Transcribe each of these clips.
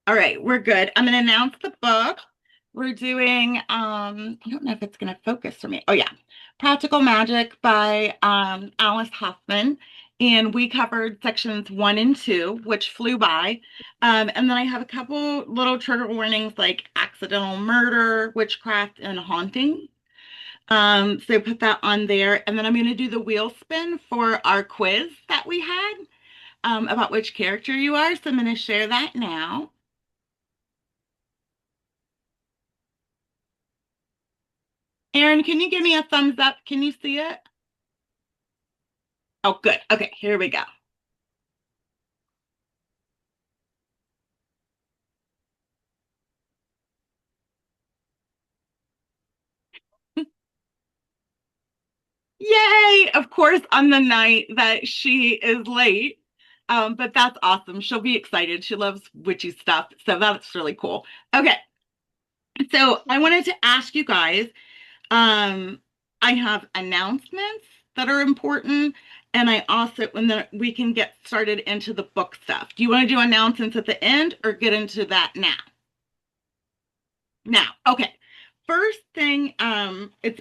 All right, we're good. I'm going to announce the book. We're doing, I don't know if it's going to focus for me. Oh, yeah. Practical Magic by Alice Hoffman. And we covered sections 1 and 2, which flew by. And then I have a couple little trigger warnings like accidental murder, witchcraft, and haunting. So put that on there. And then I'm going to do the wheel spin for our quiz that we had about which character you are. So I'm going to share that now. Aaron, can you give me a thumbs up? Can you see it? Oh, good. Okay, here we go. Yay! Of course, on the night that she is late. But that's awesome. She'll be excited. She loves witchy stuff. So that's really cool. Okay, so I wanted to ask you guys, um, I have announcements that are important, and I also, and then we can get started into the book stuff. Do you want to do announcements at the end or get into that now? Now, okay. First thing, it's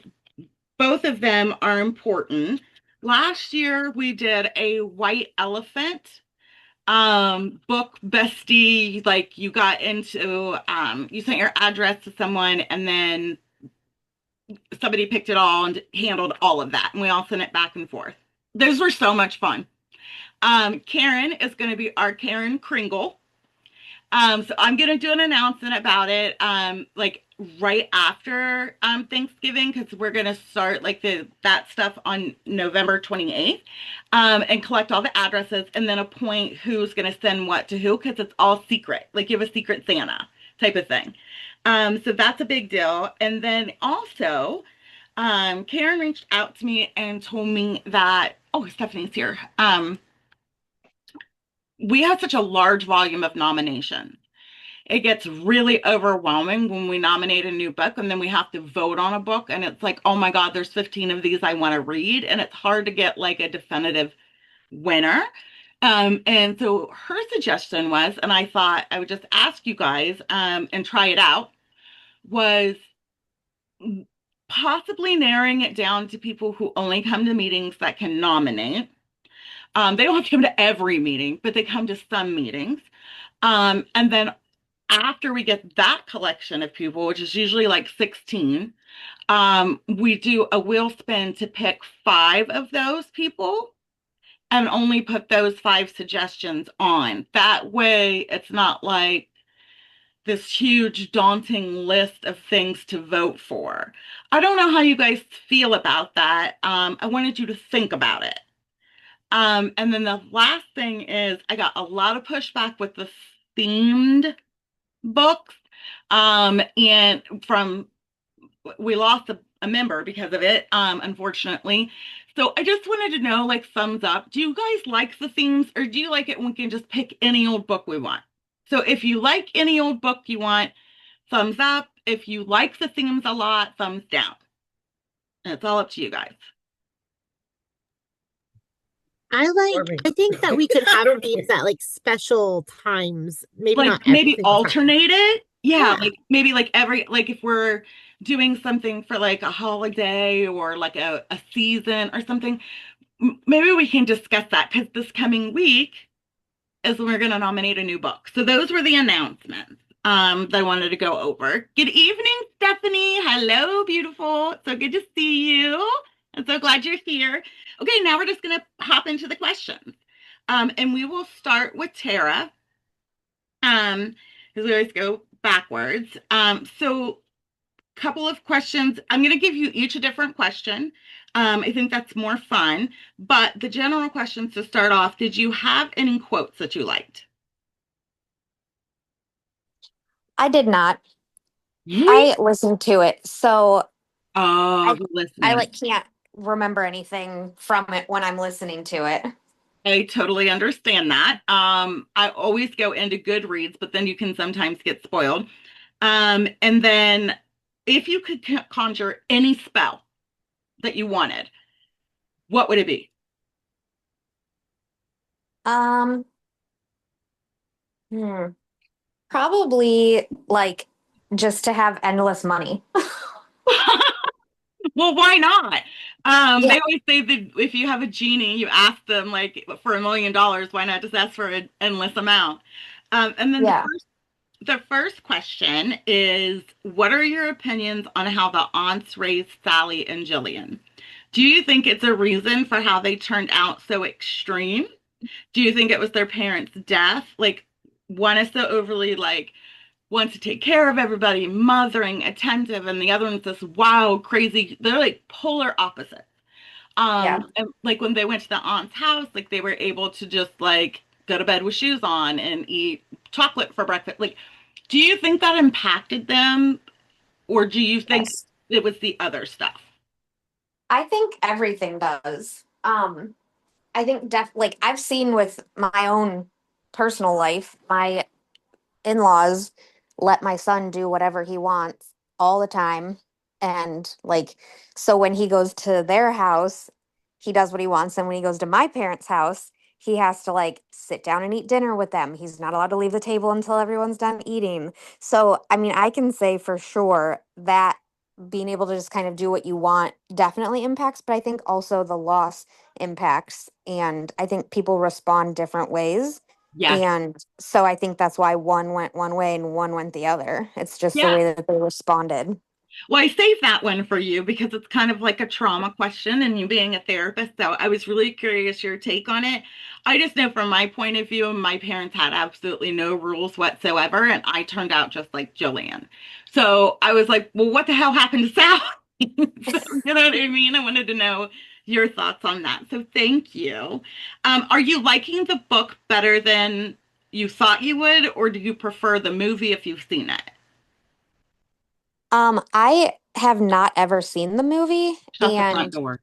both of them are important. Last year we did a white elephant book bestie, like you got into you sent your address to someone and then somebody picked it all and handled all of that and we all sent it back and forth. Those were so much fun. Karen is going to be our Karen Kringle. So I'm gonna do an announcement about it, like right after Thanksgiving, because we're gonna start like the that stuff on November 28th, and collect all the addresses and then appoint who's gonna send what to who, because it's all secret. Like you have a secret Santa type of thing. So that's a big deal. And then also, Karen reached out to me and told me that, oh, Stephanie's here. We have such a large volume of nominations. It gets really overwhelming when we nominate a new book and then we have to vote on a book and it's like, oh my God, there's 15 of these I want to read and it's hard to get like a definitive winner. And so her suggestion was, and I thought I would just ask you guys and try it out, was possibly narrowing it down to people who only come to meetings that can nominate. They don't have to come to every meeting, but they come to some meetings. And then after we get that collection of people, which is usually like 16, we do a wheel spin to pick 5 of those people and only put those 5 suggestions on. That way, it's not like this huge, daunting list of things to vote for. I don't know how you guys feel about that. I wanted you to think about it. And then the last thing is, I got a lot of pushback with the themed books. And from we lost a member because of it, unfortunately. So I just wanted to know, like, thumbs up. Do you guys like the themes, or do you like it when we can just pick any old book we want? So if you like any old book you want, thumbs up. If you like the themes a lot, thumbs down. And it's all up to you guys. I think that we could have these at like special times, maybe Like not every maybe single time. alternate it. Yeah, Yeah. like maybe like every like if we're doing something for like a holiday or like a season or something, maybe we can discuss that because this coming week is when we're going to nominate a new book. So those were the announcements that I wanted to go over. Good evening, Stephanie. Hello, beautiful. So good to see you. I'm so glad you're here. Okay, now we're just going to hop into the questions. And we will start with Tara, because we always go backwards. So couple of questions. I'm going to give you each a different question. I think that's more fun. But the general questions to start off, did you have any quotes that you liked? I did not. Really? I listened to it, so Oh, I I listen, like can't remember anything from it when I'm listening to it. I totally understand that. I always go into Goodreads, but then you can sometimes get spoiled. And then if you could conjure any spell that you wanted, what would it be? Um, hmm. Probably like just to have endless money. Well, why not? Yeah, They always say that if you have a genie, you ask them like for $1 million, why not just ask for an endless amount? And then yeah. the first question is, what are your opinions on how the aunts raised Sally and Jillian? Do you think it's a reason for how they turned out so extreme? Do you think it was their parents' death? Like, one is so overly like wants to take care of everybody, mothering, attentive, and the other one's this wild, crazy. They're like polar opposites. Yeah. And like when they went to the aunt's house, like they were able to just like go to bed with shoes on and eat chocolate for breakfast. Like, do you think that impacted them, or do you think Yes. it was the other stuff? I think everything does. I think like I've seen with my own personal life, my in-laws let my son do whatever he wants all the time. And like, so when he goes to their house, he does what he wants. And when he goes to my parents' house, he has to like sit down and eat dinner with them. He's not allowed to leave the table until everyone's done eating. So, I mean, I can say for sure that being able to just kind of do what you want definitely impacts, but I think also the loss impacts. And I think people respond different ways. Yes. And so I think that's why one went one way and one went the other. It's just the Yeah. way that they responded. Well, I saved that one for you because it's kind of like a trauma question and you being a therapist. So I was really curious your take on it. I just know from my point of view, my parents had absolutely no rules whatsoever, and I turned out just like Jillian. So I was like, well, what the hell happened to Sal? So, you know what I mean? I wanted to know your thoughts on that. So thank you. Are you liking the book better than you thought you would, or do you prefer the movie if you've seen it? I have not ever seen the movie, Shut the front and door.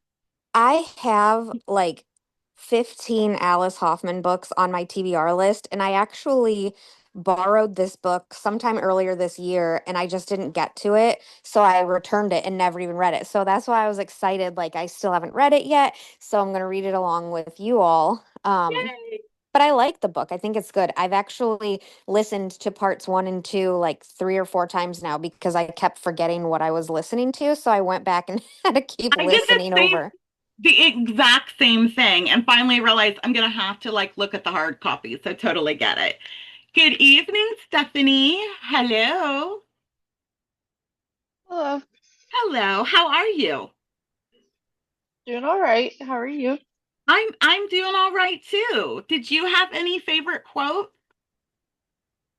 I have like 15 Alice Hoffman books on my TBR list, and I actually borrowed this book sometime earlier this year and I just didn't get to it. So I returned it and never even read it. So that's why I was excited. Like, I still haven't read it yet. So I'm going to read it along with you all. Yay! But I like the book. I think it's good. I've actually listened to parts one and two like three or four times now because I kept forgetting what I was listening to. So I went back and had to keep I did listening over. the exact same thing and finally realized I'm gonna have to like look at the hard copy. So totally get it. Good evening, Stephanie. Hello. Hello. Hello. How are you? Doing all right. How are you? I'm doing all right too. Did you have any favorite quote?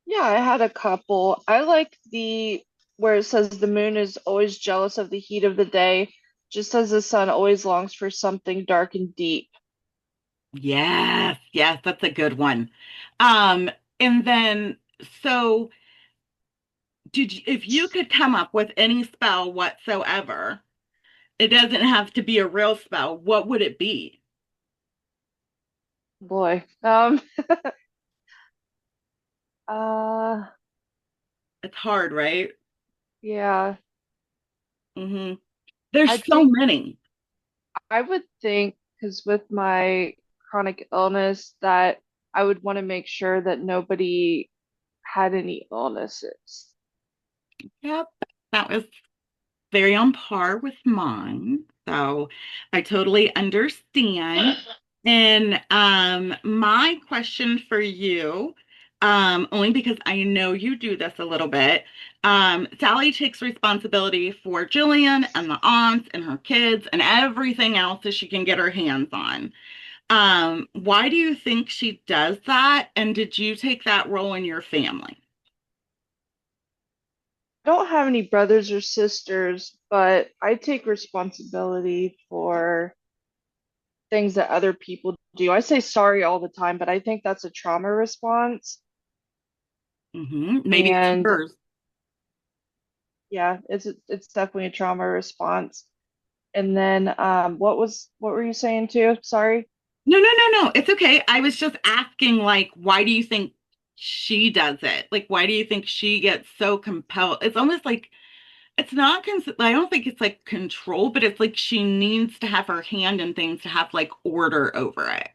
Yeah, I had a couple. I like the where it says the moon is always jealous of the heat of the day, just as the sun always longs for something dark and deep. Yes, yes, that's a good one. Um, and then so if you could come up with any spell whatsoever, it doesn't have to be a real spell, what would it be? Boy. Uh, It's hard, right? yeah. Hmm. I There's so think many. I would think because with my chronic illness that I would want to make sure that nobody had any illnesses. Yep. That was very on par with mine. So I totally understand. And my question for you, only because I know you do this a little bit, Sally takes responsibility for Jillian and the aunts and her kids and everything else that she can get her hands on. Why do you think she does that? And did you take that role in your family? Don't have any brothers or sisters, but I take responsibility for things that other people do. I say sorry all the time, but I think that's a trauma response. Maybe it's And yours. yeah, it's definitely a trauma response. And then what were you saying too? Sorry. No, no, no, no. It's okay. I was just asking, like, why do you think she does it? Like, why do you think she gets so compelled? It's almost like it's not, I don't think it's like control, but it's like she needs to have her hand in things to have like order over it.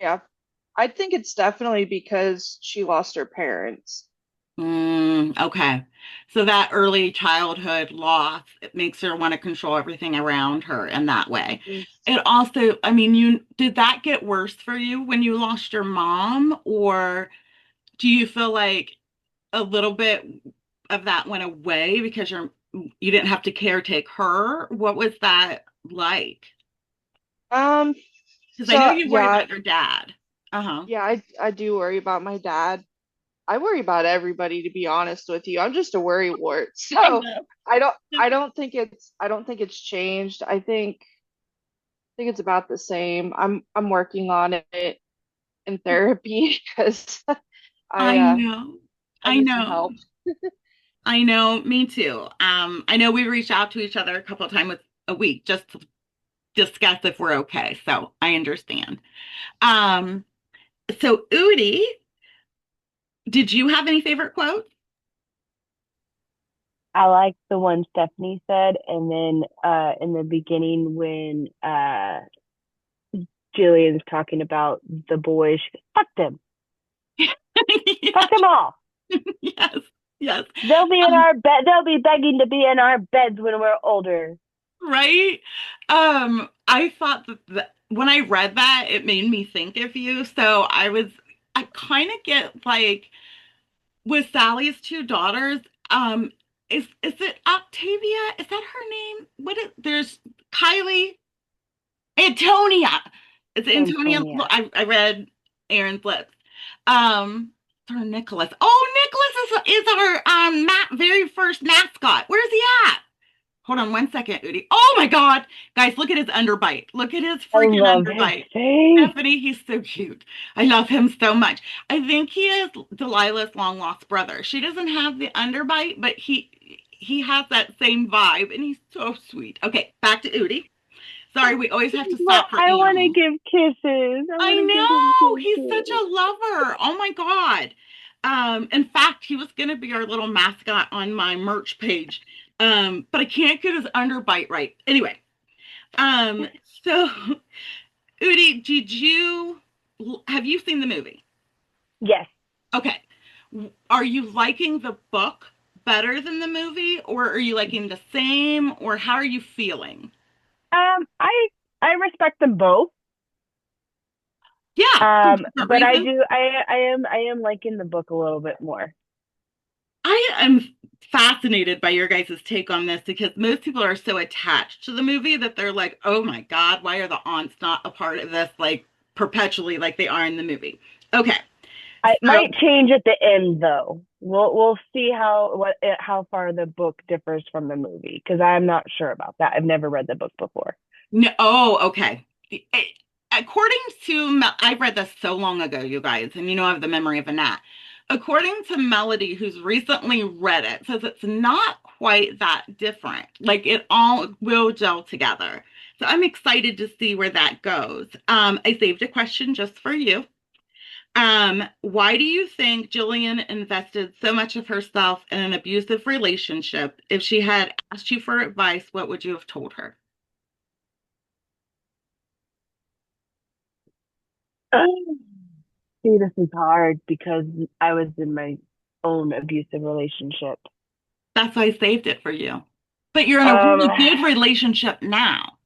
Yeah. I think it's definitely because she lost her parents. Okay. So that early childhood loss, it makes her want to control everything around her in that way. Yes. It also, I mean, you did that get worse for you when you lost your mom, or do you feel like a little bit of that went away because you didn't have to caretake her? What was that like? Um, Because I know so you worry yeah, about your dad. Uh-huh. yeah, I do worry about my dad. I worry about everybody, to be honest with you. I'm just a worry wart. I So know. I don't think it's changed. I think it's about the same. I'm working on it in therapy because I I know. I I need some know. help. I know, me too. I know we reached out to each other a couple of times a week just to discuss if we're okay. So I understand. Um, so Udi, did you have any favorite quotes? I like the one Stephanie said, and then in the beginning when Jillian's talking about the boys, she goes, fuck them, fuck them all. Yes, yes. They'll be in Um, our bed. They'll be begging to be in our beds when we're older. right? I thought that when I read that, it made me think of you. So I kind of get like with Sally's two daughters, um, is it Octavia? Is that her name? There's Kylie, Antonia. It's Antonia. Antonia. I read Aaron's lips. Um, for Nicholas. Oh, Nicholas is our very first mascot. Where's he at? Hold on one second, Udi. Oh my God. Guys, look at his underbite. Look at his I freaking love his underbite. face. Stephanie, he's so cute. I love him so much. I think he is Delilah's long lost brother. She doesn't have the underbite, but he has that same vibe and he's so sweet. Okay, back to Udi. Sorry, we always have to Well, stop for I want to animals. give kisses. I I want to give him know. He's such kisses. a lover. Oh my God. In fact, he was gonna be our little mascot on my merch page. But I can't get his underbite right. Anyway, um, so Udi, have you seen the movie? Yes. Okay. Are you liking the book better than the movie, or are you liking the same, or how are you feeling? I respect them both. Yeah, for different But I reasons. do I am liking the book a little bit more. I am fascinated by your guys' take on this because most people are so attached to the movie that they're like, oh my God, why are the aunts not a part of this like perpetually like they are in the movie? Okay. It So might change at the end though. We'll see how far the book differs from the movie because I'm not sure about that. I've never read the book before. no, oh, okay. According to, I read this so long ago, you guys, and you know I have the memory of a gnat. According to Melody, who's recently read it, says it's not quite that different. Like it all will gel together. So I'm excited to see where that goes. I saved a question just for you. Why do you think Jillian invested so much of herself in an abusive relationship? If she had asked you for advice, what would you have told her? See, this is hard because I was in my own abusive relationship. That's why I saved it for you. But you're in a Um, really good relationship now.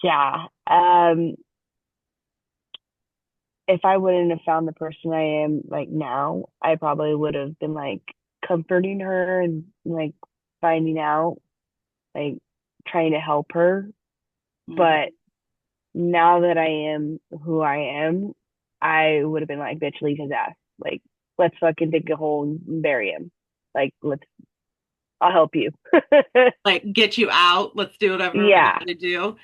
yeah. If I wouldn't have found the person I am like now, I probably would have been like comforting her and like finding out, like trying to help her. But Mhm. now that I am who I am, I would have been like, bitch, leave his ass. Like, let's fucking dig a hole and bury him. Like, I'll help you. Like, get you out. Let's do whatever we Yeah. got to do.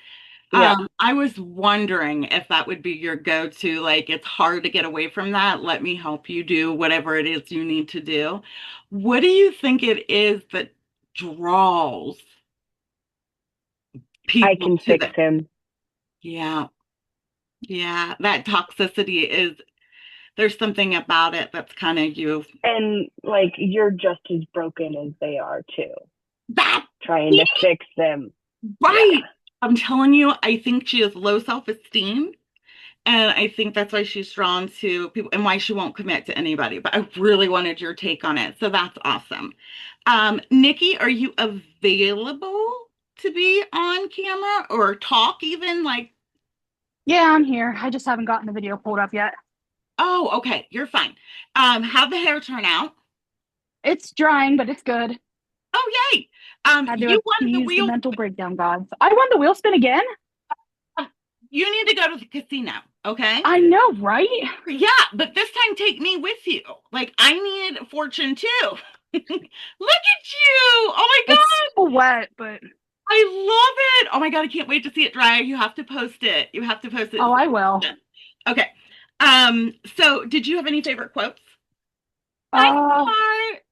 Yep. I was wondering if that would be your go-to. Like, it's hard to get away from that. Let me help you do whatever it is you need to do. What do you think it is that draws I people can to fix the, him. yeah, yeah, that toxicity is, there's something about it that's kind of you. And like, you're just as broken as they are too, That, trying to fix them. Yeah. right. I'm telling you, I think she has low self-esteem And I think that's why she's drawn to people and why she won't commit to anybody. But I really wanted your take on it. So that's awesome. Nikki, are you available to be on camera or talk even? Like, Yeah, I'm here. I just haven't gotten the video pulled up yet. oh, okay, you're fine. How'd the hair turn out? It's drying, but it's good. Oh, yay. Had to You won the appease the wheel. mental breakdown gods. I won the wheel spin again? You need to go to the casino, okay? I know, right? Yeah, but this time take me with you. Like, I need fortune too. Look at you. Oh my It's God. still wet, but I love it. Oh my God, I can't wait to see it dry. You have to post it. You have to post it. oh, I will. Okay. So did you have any favorite quotes? Nice Uh, part.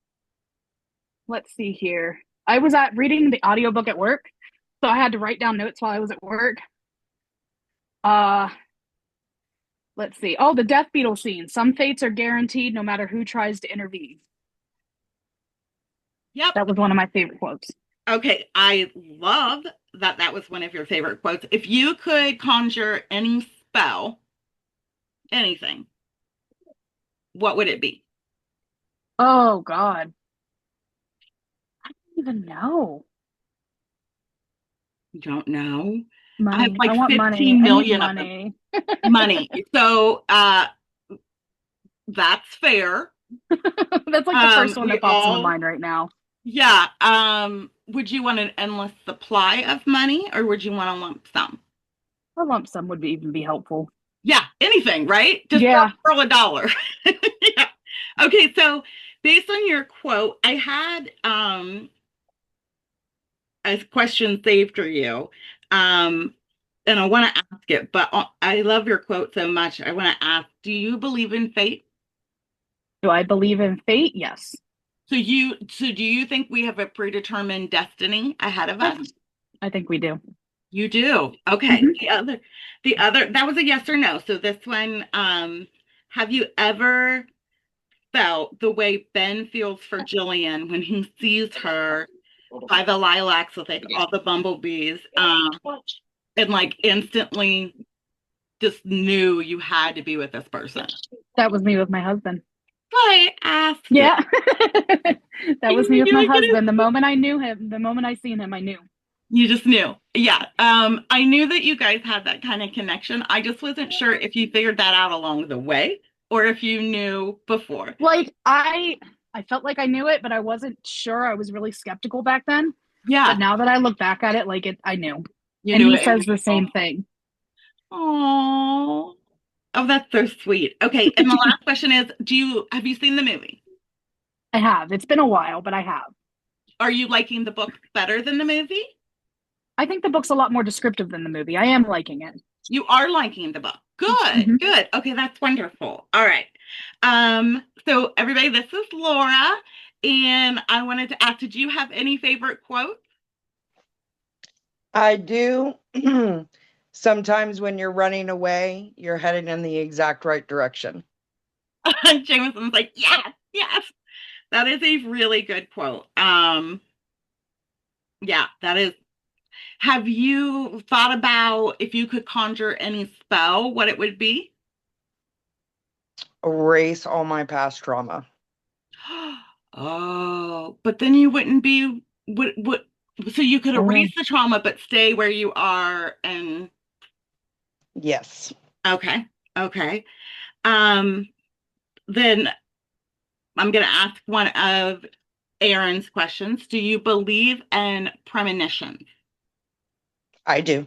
let's see here. I was at reading the audiobook at work, so I had to write down notes while I was at work. Uh, let's see. Oh, the death beetle scene. Some fates are guaranteed no matter who tries to intervene. Yep. That was one of my favorite quotes. Okay, I love that that was one of your favorite quotes. If you could conjure any spell, anything, what would it be? Oh God. I don't even know. You don't know. I have Money. I like want money. 15 I need million of them. money. Money. So that's fair. That's like the first one We that pops into all mind right now. yeah. Would you want an endless supply of money or would you want a lump sum? A lump sum would even be helpful. Yeah, anything, right? Just Yeah. throw a dollar. Yeah. Okay, so based on your quote, I had a question saved for you. And I want to ask it, but I love your quote so much. I want to ask, do you believe in fate? Do I believe in fate? Yes. So do you think we have a predetermined destiny ahead of us? I think we do. You do. Okay. Mhm. The other that was a yes or no. So this one, have you ever felt the way Ben feels for Jillian when he sees her by the lilacs with like all the bumblebees, and like instantly just knew you had to be with this person? That was me with my husband. I asked it. Yeah. That was me with my You're gonna husband. The moment I knew him, the moment I seen him, I knew. You just knew. Yeah. I knew that you guys had that kind of connection. I just wasn't sure if you figured that out along the way or if you knew before. Like I felt like I knew it, but I wasn't sure. I was really skeptical back then. Yeah. But now that I look back at it, like I knew. You And knew he it. says the same thing. Oh. Oh, that's so sweet. Okay. And the last question is, have you seen the movie? I have. It's been a while, but I have. Are you liking the book better than the movie? I think the book's a lot more descriptive than the movie. I am liking it. You are liking the book. Good, Mhm. good. Okay, that's wonderful. All right. So everybody, this is Laura, and I wanted to ask, did you have any favorite quotes? I do. Sometimes when you're running away, you're heading in the exact right direction. Jameson's like, yes, yes. That is a really good quote. Yeah, that is. Have you thought about if you could conjure any spell, what it would be? Erase all my past trauma. Oh, but then you wouldn't be what so you could erase the trauma but stay where you are and Yes. okay. Okay. Um then I'm going to ask one of Aaron's questions. Do you believe in premonitions? I do.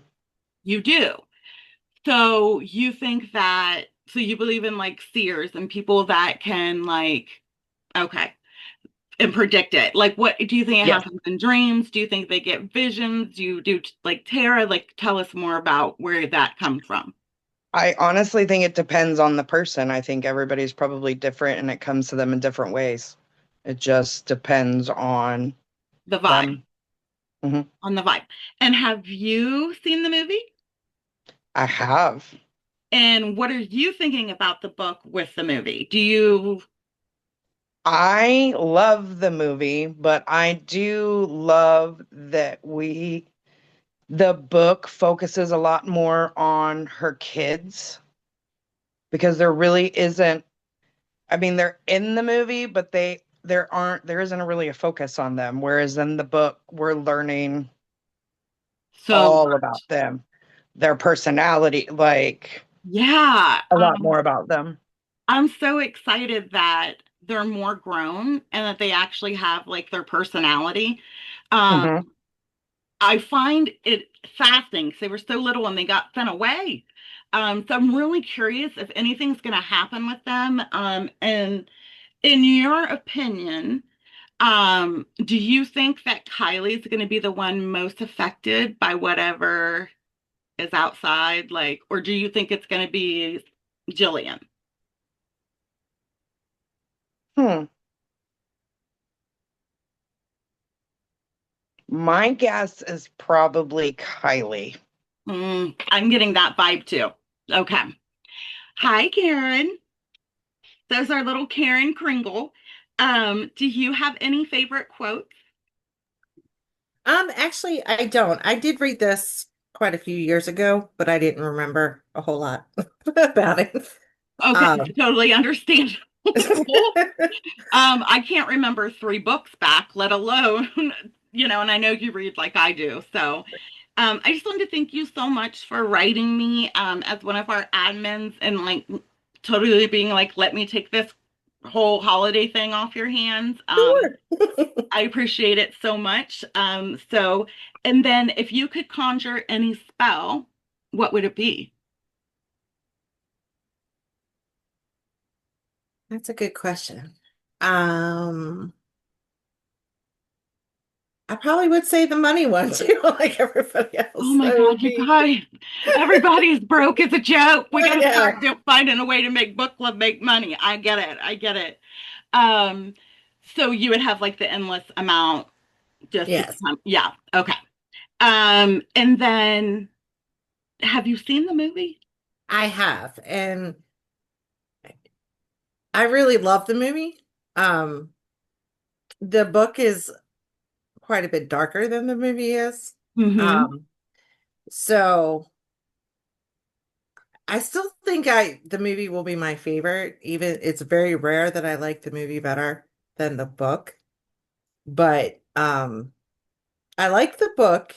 You do. So you believe in like seers and people that can like, okay, and predict it. Like, what do you think it Yes. happens in dreams? Do you think they get visions? Do you do like tarot? Like, tell us more about where that comes from. I honestly think it depends on the person. I think everybody's probably different and it comes to them in different ways. It just depends on The vibe, them. Mhm. on the vibe. And have you seen the movie? I have. And what are you thinking about the book with the movie? Do you I love the movie, but I do love that the book focuses a lot more on her kids because there really isn't. I mean, they're in the movie, but there isn't really a focus on them. Whereas in the book, we're learning So all about them, their personality, like yeah, a lot more about them. I'm so excited that they're more grown and that they actually have like their personality. Um, Hmm. I find it fascinating because they were so little and they got sent away. So I'm really curious if anything's going to happen with them. And in your opinion, do you think that Kylie is going to be the one most affected by whatever is outside, like, or do you think it's going to be Jillian? Hmm. My guess is probably Kylie. I'm getting that vibe too. Okay. Hi, Karen. Those are little Karen Kringle. Do you have any favorite quotes? Actually, I don't. I did read this quite a few years ago, but I didn't remember a whole lot about it. Okay, Um, totally understandable. I can't remember three books back, let alone, and I know you read like I do. So, I just wanted to thank you so much for writing me, as one of our admins and like totally being like, let me take this whole holiday thing off your hands. sure. I appreciate it so much. And then if you could conjure any spell, what would it be? That's a good question. Um, I probably would say the money one too, like everybody Oh else. my So it God, would you be, guys, everybody's broke as a joke. We I got to start know. finding a way to make book club make money. I get it. I get it. Um, so you would have like the endless amount just to Yes, become, yeah, okay. And then have you seen the movie? I have. And I really love the movie. Um, the book is quite a bit darker than the movie is. Mm-hmm. Um, so I still think the movie will be my favorite. Even it's very rare that I like the movie better than the book. But I like the book,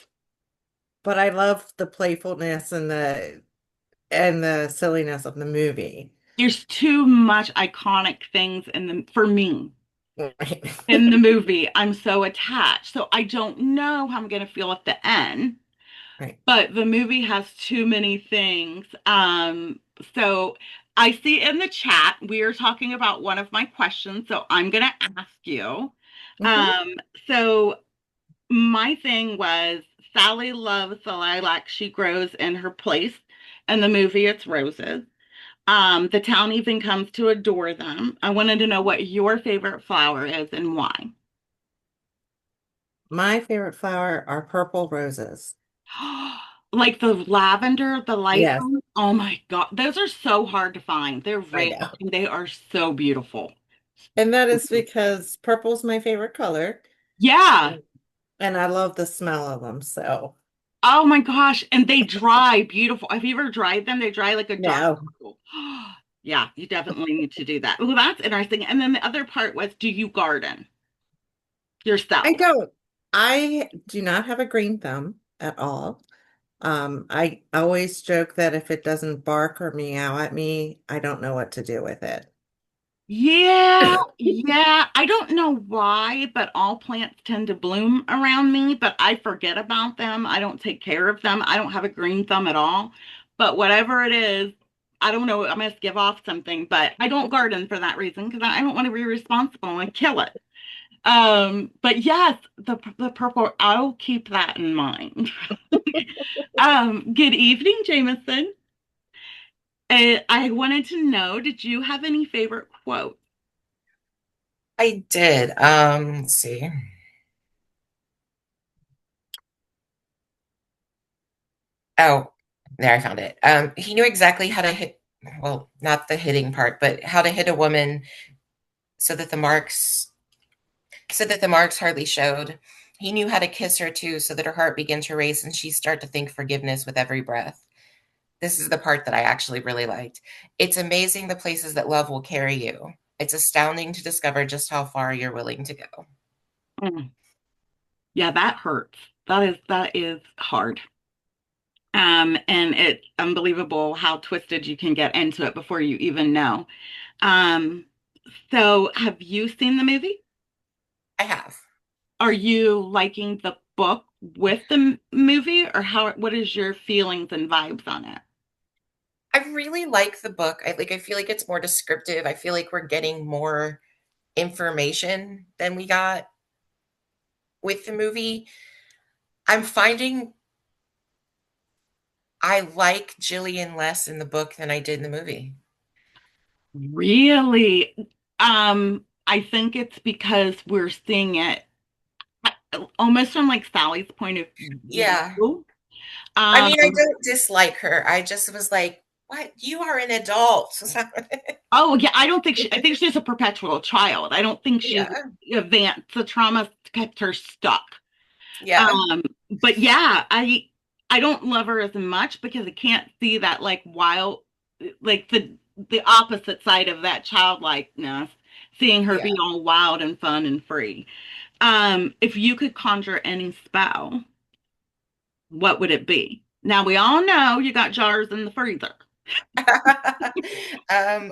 but I love the playfulness and the silliness of the movie. There's too much iconic things in the for me Right. in the movie. I'm so attached. So I don't know how I'm going to feel at the end, Right. but the movie has too many things. So I see in the chat we are talking about one of my questions, so I'm going to ask you. Hmm. Um, so my thing was Sally loves the lilac she grows in her place. In the movie, it's roses. The town even comes to adore them. I wanted to know what your favorite flower is and why. My favorite flower are purple roses. Like the lavender, the light Yes, ones. Oh my God, those are so hard to find. They're I rare know. and they are so beautiful. And that is because purple's my favorite color. Yeah. And I love the smell of them. So, Oh my gosh. And they dry beautiful. Have you ever dried them? They dry like a dark no, purple. Yeah, you definitely need to do that. Well, that's interesting. And then the other part was, do you garden I yourself? don't. I do not have a green thumb at all. I always joke that if it doesn't bark or meow at me, I don't know what to do with it. Yeah, yeah. I don't know why, but all plants tend to bloom around me, but I forget about them. I don't take care of them. I don't have a green thumb at all. But whatever it is, I don't know. I must give off something, but I don't garden for that reason because I don't want to be responsible and kill it. But yes, the purple, I'll keep that in mind. Good evening, Jameson. I wanted to know, did you have any favorite quotes? I did. Let's see. Oh, there I found it. He knew exactly how to hit, well, not the hitting part, but how to hit a woman so that the marks hardly showed. He knew how to kiss her too, so that her heart began to race and she started to think forgiveness with every breath. this is the part that I actually really liked. It's amazing the places that love will carry you. It's astounding to discover just how far you're willing to go. Mm. Yeah, that hurts. That is hard. And it's unbelievable how twisted you can get into it before you even know. Um, so have you seen the movie? I have. Are you liking the book with the movie, or what is your feelings and vibes on it? I really like the book. I feel like it's more descriptive. I feel like we're getting more information than we got with the movie. I'm finding I like Jillian less in the book than I did in the movie. Really? I think it's because we're seeing it almost from like Sally's point of Yeah. view. I mean, I Um, don't dislike her. I just was like, what? You are an adult. oh yeah, I think she's a perpetual child. I don't think she's Yeah. advanced. The trauma kept her stuck. Yeah. Um, but yeah, I don't love her as much because I can't see that like wild, like the opposite side of that childlikeness, seeing her Yeah. be all wild and fun and free. If you could conjure any spell, what would it be? Now we all know you got jars in the freezer.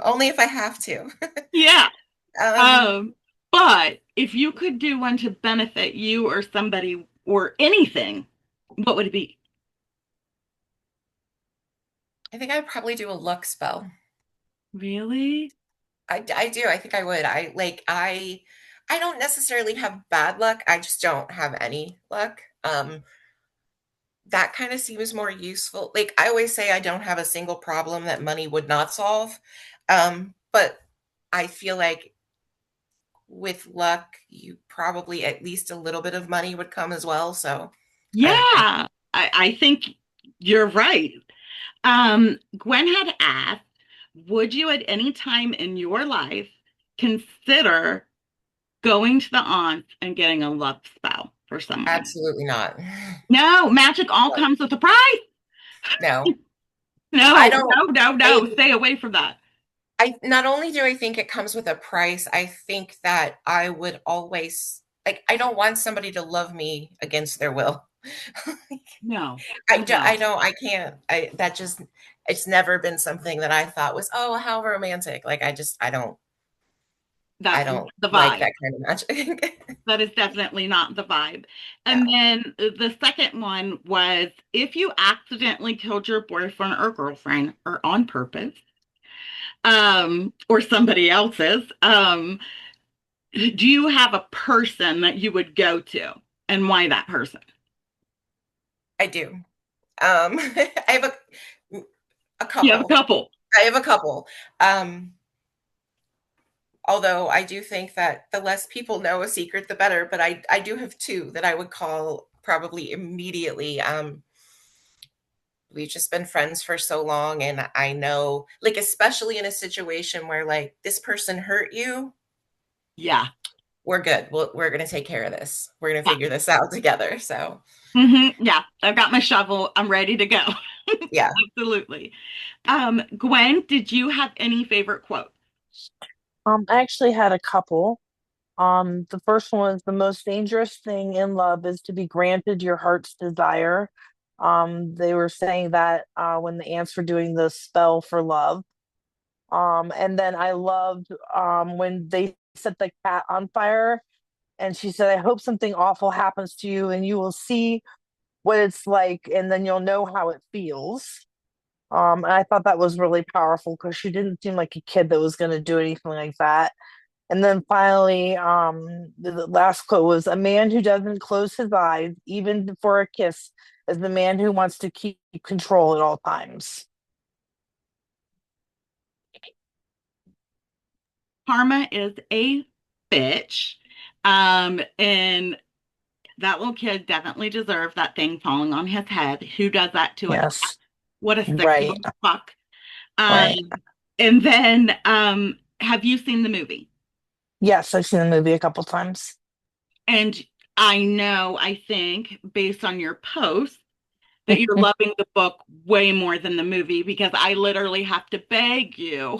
Only if I have to. Yeah. Um, Um, but if you could do one to benefit you or somebody or anything, what would it be? I think I'd probably do a luck spell. Really? I do. I think I would. I don't necessarily have bad luck. I just don't have any luck. That kind of seems more useful. Like I always say, I don't have a single problem that money would not solve. But I feel like with luck, you probably at least a little bit of money would come as well. So Yeah, I don't know. I think you're right. Gwen had asked, would you at any time in your life consider going to the aunts and getting a love spell for someone? Absolutely not. No, magic all No, comes with a price. no. I No, don't. no, no, I no. Stay away from that. I not only do I think it comes with a price, I think that I would always like I don't want somebody to love me against their will. No, I no. don't I can't. I that just it's never been something that I thought was, "Oh, how romantic." Like I That's not don't the like vibe. that kind of magic. That is definitely not the vibe. And No. then the second one was if you accidentally killed your boyfriend or girlfriend or on purpose, or somebody else's, do you have a person that you would go to and why that person? I do. I have a You have a couple. couple. I have a couple. Um Although I do think that the less people know a secret, the better. But I do have two that I would call probably immediately. We've just been friends for so long, and I know, like, especially in a situation where like this person hurt you, Yeah. we're good. We're gonna take care of this. We're gonna Yeah. figure this out together. So Yeah. I've got my shovel. I'm ready to go. yeah, Absolutely. Gwen, did you have any favorite quote? I actually had a couple. The first one was the most dangerous thing in love is to be granted your heart's desire. They were saying that when the ants were doing the spell for love. And then I loved when they set the cat on fire and she said, I hope something awful happens to you and you will see what it's like and then you'll know how it feels. And I thought that was really powerful because she didn't seem like a kid that was going to do anything like that. And then finally, the last quote was a man who doesn't close his eyes, even for a kiss, is the man who wants to keep control at all times. Karma is a bitch. And that little kid definitely deserved that thing falling on his head. Who does that to a cat? Yes. What a sick Right. little fuck. Right. And then have you seen the movie? Yes, I've seen the movie a couple times. And I know, I think, based on your post, that you're loving the book way more than the movie because I literally have to beg you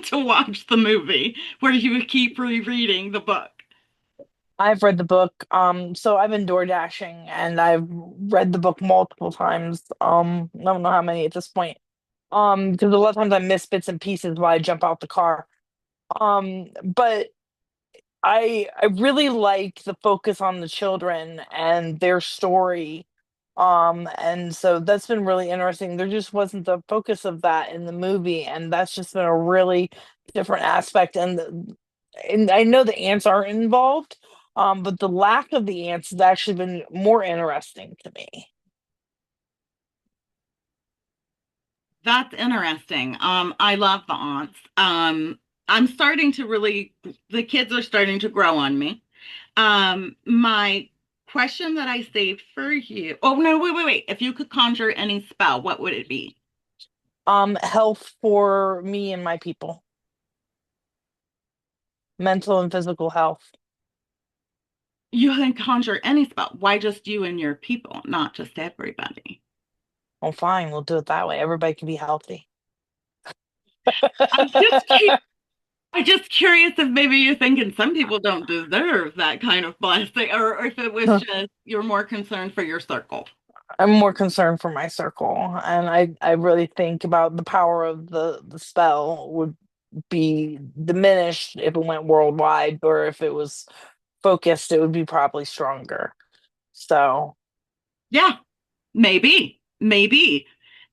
to watch the movie where you keep rereading the book. I've read the book. So I've been door dashing and I've read the book multiple times. I don't know how many at this point. Because a lot of times I miss bits and pieces while I jump out the car. But I really like the focus on the children and their story. And so that's been really interesting. There just wasn't the focus of that in the movie, and that's just been a really different aspect. And I know the ants aren't involved, but the lack of the ants has actually been more interesting to me. That's interesting. I love the aunts. I'm starting to really, the kids are starting to grow on me. My question that I saved for you. Oh, no, wait. If you could conjure any spell, what would it be? Health for me and my people, mental and physical health. You can conjure any spell. Why just you and your people, not just everybody? Well, fine, we'll do it that way. Everybody can be healthy. I'm just cu- I'm just curious if maybe you're thinking some people don't deserve that kind of blessing, or if it was just you're more concerned for your circle. I'm more concerned for my circle, and I really think about the power of the spell would be diminished if it went worldwide, or if it was focused, it would be probably stronger. So, Yeah, maybe.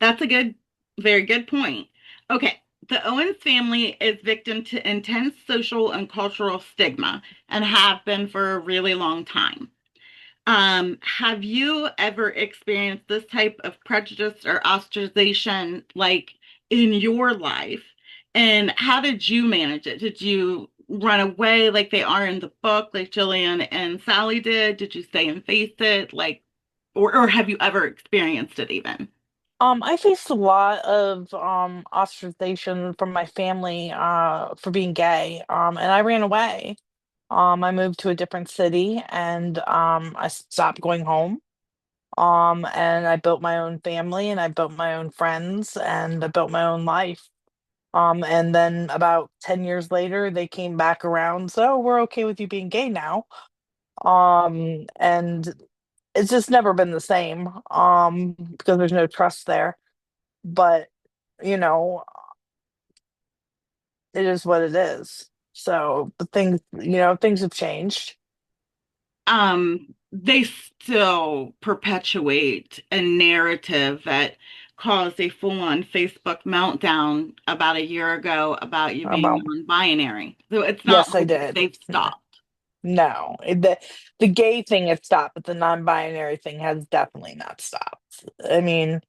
That's a very good point. Okay, the Owens family is victim to intense social and cultural stigma and have been for a really long time. Have you ever experienced this type of prejudice or ostracization like in your life? And how did you manage it? Did you run away like they are in the book, like Jillian and Sally did? Did you stay and face it? Like, or have you ever experienced it even? I faced a lot of ostracization from my family for being gay. And I ran away. I moved to a different city and I stopped going home. And I built my own family and I built my own friends and I built my own life. And then about 10 years later, they came back around. So we're okay with you being gay now. And it's just never been the same. Because there's no trust there. But, you know, it is what it is. So, but things have changed. They still perpetuate a narrative that caused a full-on Facebook meltdown about a year ago about you being About, non-binary. So it's not yes, I like did. they've stopped. No, the gay thing has stopped, but the non-binary thing has definitely not stopped. I mean,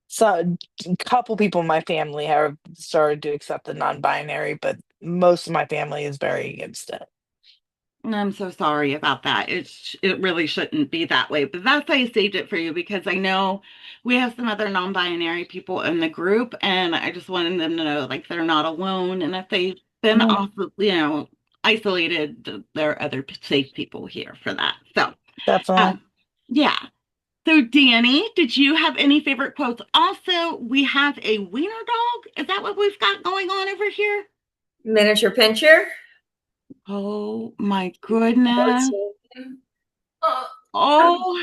so a couple people in my family have started to accept the non-binary, but most of my family is very against it. I'm so sorry about that. It really shouldn't be that way. But that's why I saved it for you because I know we have some other non-binary people in the group, and I just wanted them to know like they're not alone, and if they've been Mhm, off, isolated, there are other safe people here for that. So, definitely. um, yeah. So, Danny, did you have any favorite quotes? Also, we have a wiener dog. Is that what we've got going on over here? Miniature pincher. Oh my What's goodness. his Oh, Oh,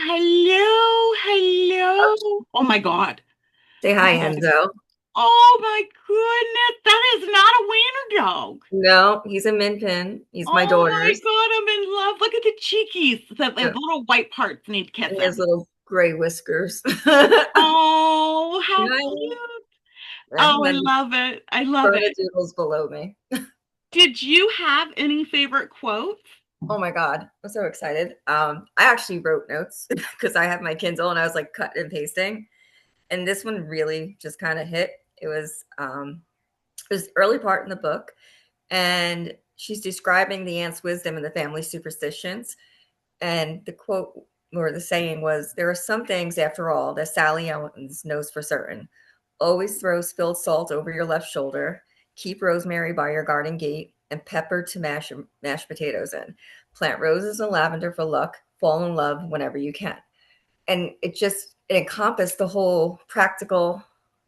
hello. Oh my God. say hi, Oh, Enzo. oh my goodness. That is not a wiener dog. No, he's a min pin. He's my Oh my daughter's. God, I'm in love. Look at the cheekies. The Yeah, little white parts need and he has kissing. little gray whiskers. Yeah, Oh, how cute. Oh, and I then love it. I love it. Bernedoodle's below me. Did you have any favorite quotes? Oh my God, I'm so excited. I actually wrote notes because I have my Kindle and I was like cut and pasting. And this one really just kind of hit. It was early part in the book, and she's describing the aunt's wisdom and the family superstitions. And the quote or the saying was, "There are some things, after all, that Sally Owens knows for certain. Always throw spilled salt over your left shoulder, keep rosemary by your garden gate, and pepper to mash potatoes in. Plant roses and lavender for luck. Fall in love whenever you can." And it just it encompassed the whole practical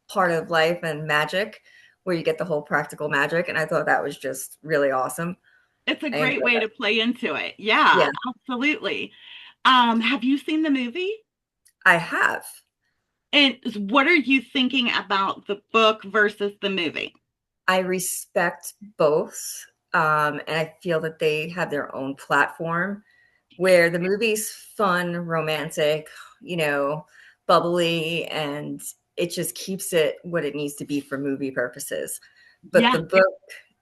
part of life and magic, where you get the whole practical magic. And I thought that was just really awesome. It's a I great enjoyed way that. to play into it. Yeah, Yeah, absolutely. Have you seen the movie? I have. And what are you thinking about the book versus the movie? I respect both. And I feel that they have their own platform where the movie's fun, romantic, you know, bubbly, and it just keeps it what it needs to be for movie purposes. But Yeah. the book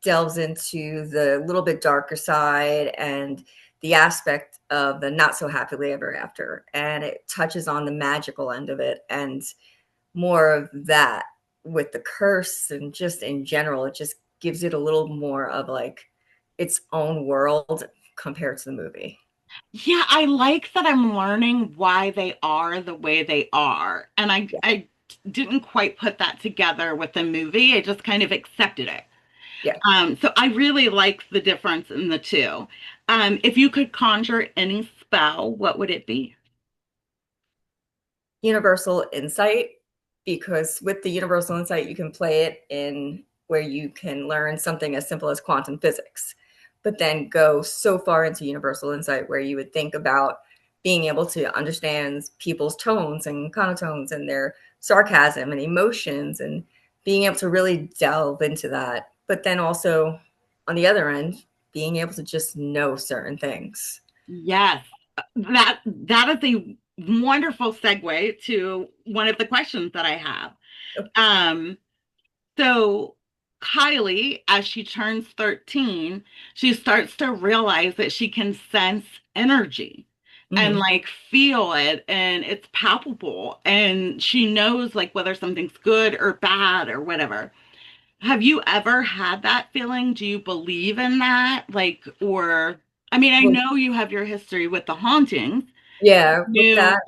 delves into the little bit darker side and the aspect of the not so happily ever after. And it touches on the magical end of it and more of that with the curse and just in general, it just gives it a little more of like its own world compared to the movie. Yeah, I like that I'm learning why they are the way they are. And Yeah. I didn't quite put that together with the movie. I just kind of accepted it. Yeah. So I really like the difference in the two. If you could conjure any spell, what would it be? Universal insight, because with the universal insight, you can play it in where you can learn something as simple as quantum physics, but then go so far into universal insight where you would think about being able to understand people's tones and conotones and their sarcasm and emotions and being able to really delve into that. But then also on the other end, being able to just know certain things. Yes, that is a wonderful segue to one of the questions that I have. Um, So Kylie, as she turns 13, she starts to realize that she can sense energy and Mhm. like feel it and it's palpable and she knows like whether something's good or bad or whatever. Have you ever had that feeling? Do you believe in that? Like, or I mean, I Well, know you have your history with the hauntings. yeah, with You, that,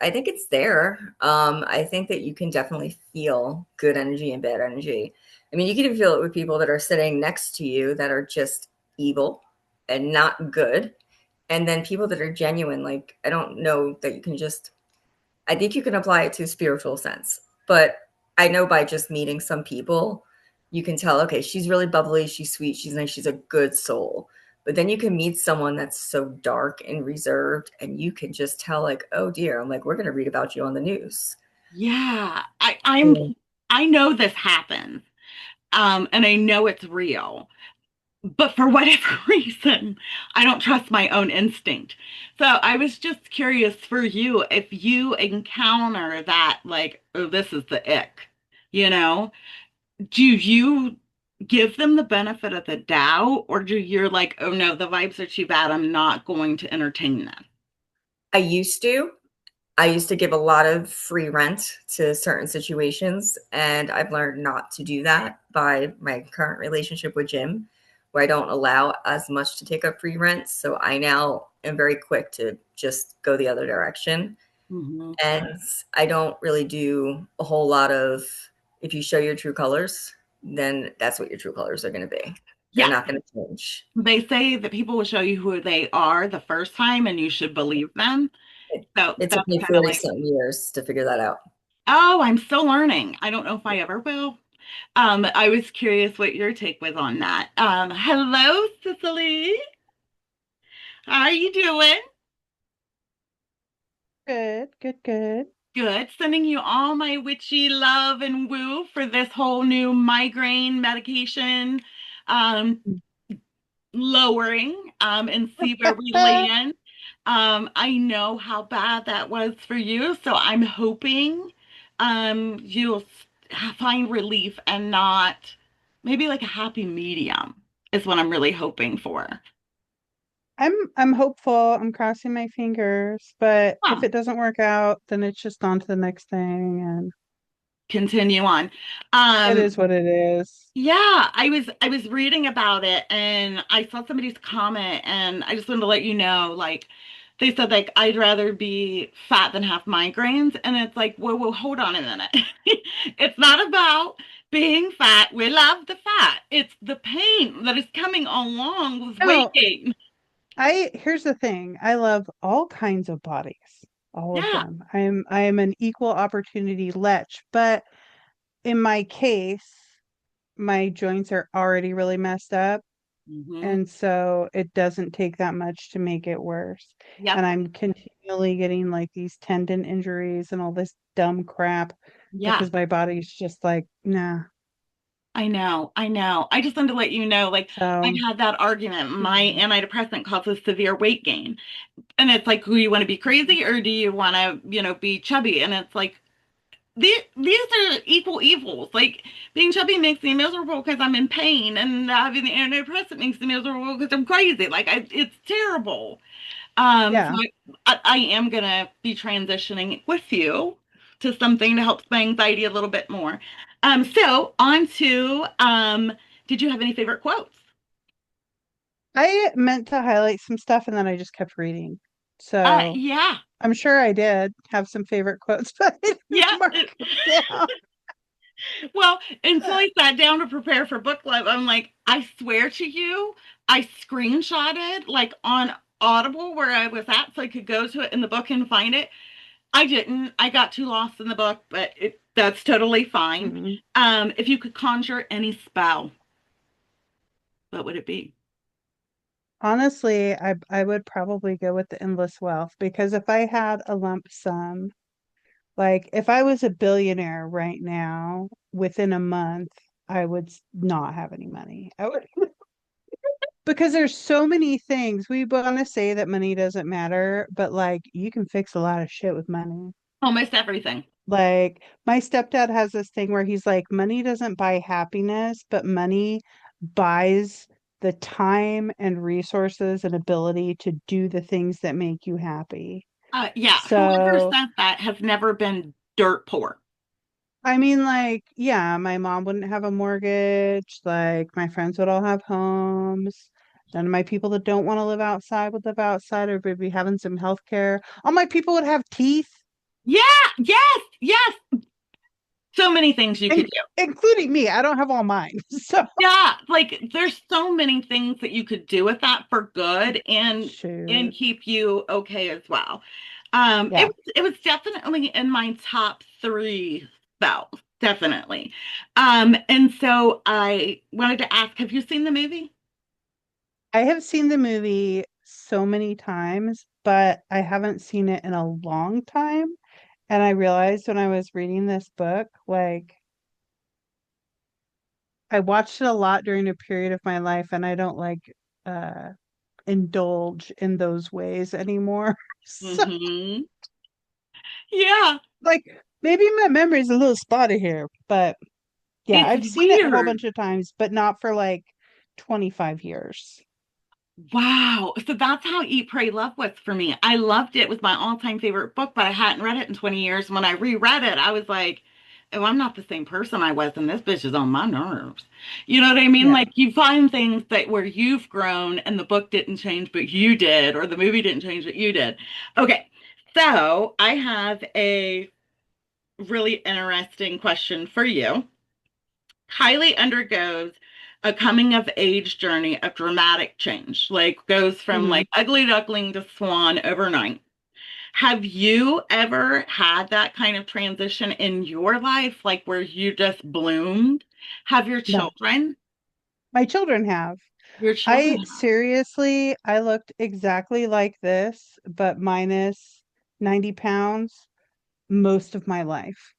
I think it's there. I think that you can definitely feel good energy and bad energy. I mean, you can even feel it with people that are sitting next to you that are just evil and not good. And then people that are genuine, like I don't know that you can just I think you can apply it to a spiritual sense. But I know by just meeting some people, you can tell, okay, she's really bubbly, she's sweet, she's nice, she's a good soul. But then you can meet someone that's so dark and reserved, and you can just tell, like, oh dear, I'm like, we're gonna read about you on the news. yeah, Yeah. I know this happens. And I know it's real. But for whatever reason, I don't trust my own instinct. So I was just curious for you if you encounter that, like, oh, this is the ick, you know, do you give them the benefit of the doubt, or do you're like, oh no, the vibes are too bad, I'm not going to entertain them? I used to. I used to give a lot of free rent to certain situations, and I've learned not to do that by my current relationship with Jim, where I don't allow as much to take up free rent. So I now am very quick to just go the other direction. Mhm. And I don't really do a whole lot of if you show your true colors, then that's what your true colors are going to be. They're Yeah, not going to change. they say that people will show you who they are the first time and you should believe them. It, So it took that's me kind of 40 like, something years to figure that out. oh, I'm still learning. I don't know if I ever will. I was curious what your take was on that. Hello, Cicely. How are you doing? Good, good, good. Good. Sending you all my witchy love and woo for this whole new migraine medication um, lowering and see where we land. I know how bad that was for you, so I'm hoping you'll find relief and not maybe like a happy medium is what I'm really hoping for. I'm hopeful. I'm crossing my fingers, but if Huh. it doesn't work out, then it's just on to the next thing and Continue on. it Um, is what it is. yeah, I was reading about it and I saw somebody's comment and I just wanted to let you know, like they said like I'd rather be fat than have migraines. And it's like, whoa, hold on a minute. It's not about being fat. We love the fat. It's the pain that is coming along with weight No, gain. here's the thing. I love all kinds of bodies. all of Yeah. them. I am an equal opportunity lech, but in my case, my joints are already really messed up. Hmm. And so it doesn't take that much to make it worse. And Yep. I'm continually getting like these tendon injuries and all this dumb crap Yeah. because my body's just like, nah. I know. I know. I just wanted to let you know, like, I've So, had that argument. My mhm. antidepressant causes severe weight gain. And it's like, do you want to be crazy or do you want to, be chubby? And it's like, these are equal evils. Like, being chubby makes me miserable because I'm in pain, and having the antidepressant makes me miserable because I'm crazy. Like, it's terrible. So Yeah. I am gonna be transitioning with you to something to help my anxiety a little bit more. So on to did you have any favorite quotes? I meant to highlight some stuff and then I just kept reading. So Yeah, I'm sure I did have some favorite quotes, but I didn't yeah. mark them down. Well, until I sat down to prepare for book club, I'm like, I swear to you, I screenshotted like on Audible where I was at so I could go to it in the book and find it. I didn't. I got too lost in the book, but that's totally fine. Mm. If you could conjure any spell, what would it be? Honestly, I would probably go with the endless wealth because if I had a lump sum, like if I was a billionaire right now, within a month, I would not have any money. I would because there's so many things. We want to say that money doesn't matter, but like you can fix a lot of shit with money. Almost everything. Like my stepdad has this thing where he's like, money doesn't buy happiness, but money buys the time and resources and ability to do the things that make you happy. Yeah, whoever So, says that has never been dirt poor. I mean, like, yeah, my mom wouldn't have a mortgage. Like, my friends would all have homes. None of my people that don't want to live outside would live outside or would be having some health care. All my people would have teeth, Yeah, yes, yes. So many things you could and do. including me. I don't have all mine. So, Yeah, like there's so many things that you could do with that for good and shoot. keep you okay as well. Yeah. It was definitely in my top three spells, definitely. And so I wanted to ask, have you seen the movie? I have seen the movie so many times, but I haven't seen it in a long time. And I realized when I was reading this book, like I watched it a lot during a period of my life, and I don't like uh indulge in those ways anymore. So Mm-hmm. Yeah, like maybe my memory is a little spotty here, but yeah, it's I've seen it a whole weird. bunch of times, but not for like 25 years. Wow. So that's how Eat, Pray, Love was for me. I loved it. It was my all-time favorite book, but I hadn't read it in 20 years. When I reread it, I was like, oh, I'm not the same person I was, and this bitch is on my nerves. You know what I mean? Yeah. Like you find things that where you've grown and the book didn't change, but you did, or the movie didn't change, but you did. Okay. So I have a really interesting question for you. Kylie undergoes a coming of age journey of dramatic change, like goes from Hmm. like ugly duckling to swan overnight. Have you ever had that kind of transition in your life, like where you just bloomed? Have your No, children? my children have. Your children I have. seriously, I looked exactly like this, but minus 90 pounds most of my life.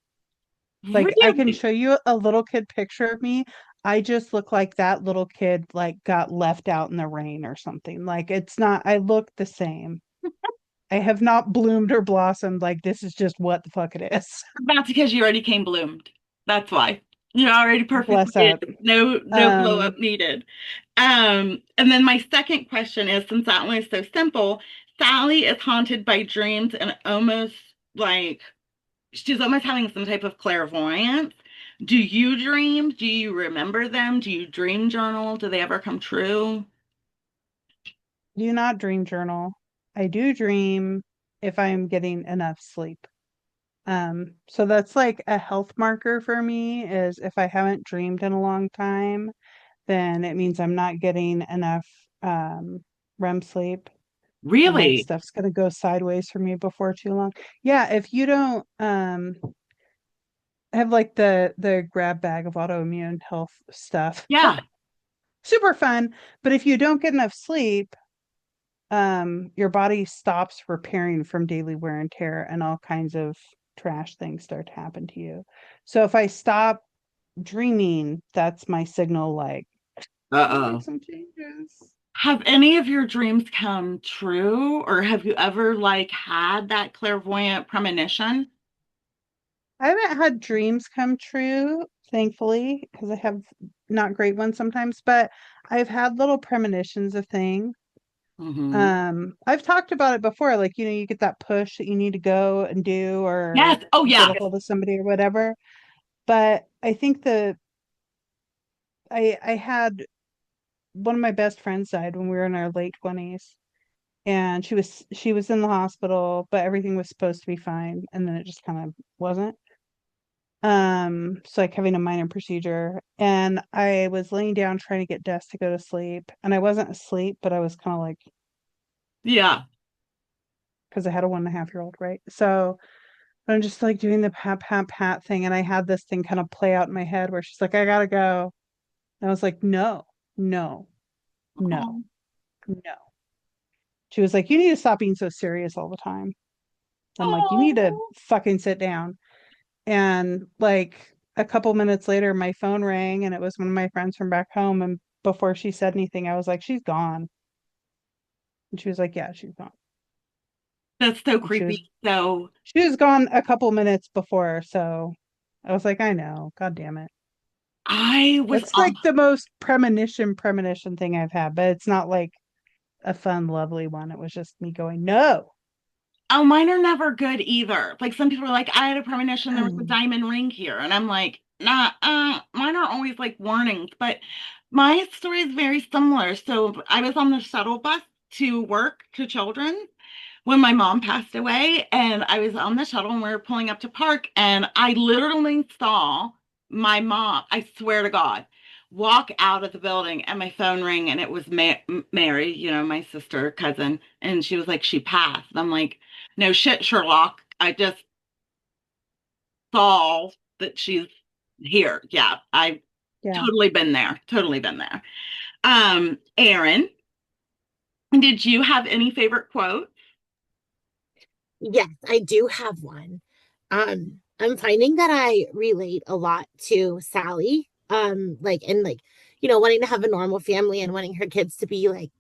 Like I can Really? show you a little kid picture of me. I just look like that little kid like got left out in the rain or something. Like it's not, I look the same. I have not bloomed or blossomed. Like this is just what the fuck it is. That's because you already came bloomed. That's why. You're already Bless perfectly up. no glow Um, up needed. And then my second question is, since that one is so simple, Sally is haunted by dreams and almost like she's almost having some type of clairvoyance. Do you dream? Do you remember them? Do you dream journal? Do they ever come true? do not dream journal. I do dream if I'm getting enough sleep. So that's like a health marker for me is if I haven't dreamed in a long time, then it means I'm not getting enough REM sleep. I'm like, Really? stuff's gonna go sideways for me before too long. Yeah, if you don't have like the grab bag of autoimmune health stuff, Yeah. super fun. But if you don't get enough sleep, your body stops repairing from daily wear and tear, and all kinds of trash things start to happen to you. So if I stop dreaming, that's my signal like, gotta make Uh-oh. some changes. Have any of your dreams come true, or have you ever like had that clairvoyant premonition? I haven't had dreams come true, thankfully, because I have not great ones sometimes, but I've had little premonitions of things. Hmm. I've talked about it before, like, you get that push that you need to go and do or Yes. Oh, get yeah. a hold of somebody or whatever. But I think I had one of my best friends died when we were in our late 20s, and she was in the hospital, but everything was supposed to be fine, and then it just kind of wasn't. So like having a minor procedure, and I was laying down trying to get Des to go to sleep, and I wasn't asleep, but I was kind of like, Yeah. because I had a 1.5-year-old, right? So I'm just like doing the pat pat pat thing, and I had this thing kind of play out in my head where she's like, I gotta go. And I was like, no, no, no, Oh. no. She was like, you need to stop being so serious all the time. I'm like, you need to Oh. fucking sit down. And like a couple minutes later, my phone rang, and it was one of my friends from back home. And before she said anything, I was like, she's gone. And she was like, yeah, she's gone. That's so And she was creepy. So she was gone a couple minutes before. So I was like, I know, God damn it. I was That's like the most premonition thing I've had, but it's not like a fun, lovely one. It was just me going, no. oh, mine are never good either. Like some people are like, I had a premonition there was a diamond ring here. And I'm like, nah, mine are always like warnings. But my story is very similar. So I was on the shuttle bus to work to children when my mom passed away, and I was on the shuttle and we were pulling up to park, and I literally saw my mom, I swear to God, walk out of the building and my phone ring, and it was Mary, my sister, cousin, and she was like, she passed. And I'm like, no shit, Sherlock. I just saw that she's here. Yeah, I've Yeah. totally been there. Totally been there. Aaron, did you have any favorite quote? Yes, I do have one. I'm finding that I relate a lot to Sally. Like and like, wanting to have a normal family and wanting her kids to be like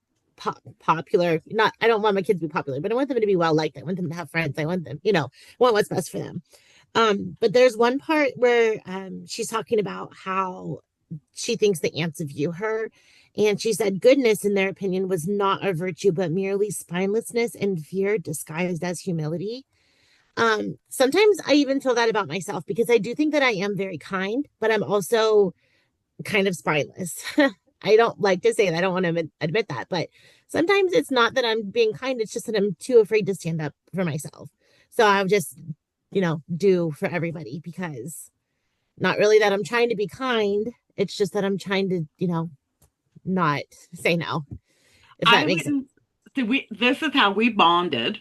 popular. Not, I don't want my kids to be popular, but I want them to be well liked. I want them to have friends. I want them, want what's best for them. But there's one part where she's talking about how she thinks the ants view her. And she said, goodness, in their opinion, was not a virtue, but merely spinelessness and fear disguised as humility. Sometimes I even feel that about myself because I do think that I am very kind, but I'm also kind of spineless. I don't like to say that. I don't want to admit that, but sometimes it's not that I'm being kind. It's just that I'm too afraid to stand up for myself. So I'll just, do for everybody because not really that I'm trying to be kind. It's just that I'm trying to, not say no, if I that makes sense. wouldn't. See, this is how we bonded.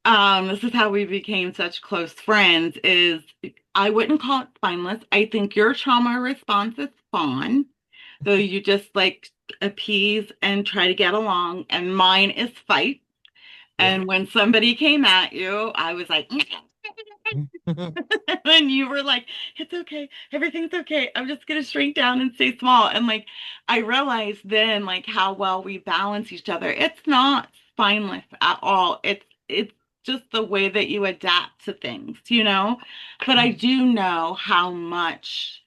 This is how we became such close friends, is I wouldn't call it spineless. I think your trauma response is fun, though you just like appease and try to get along, and mine is fight. Yeah. And when somebody came at you, I was like, and you were like, it's okay, everything's okay. I'm just gonna shrink down and stay small. And like I realized then like how well we balance each other. It's not spineless at all. It's just the way that you adapt to things. But I do know how much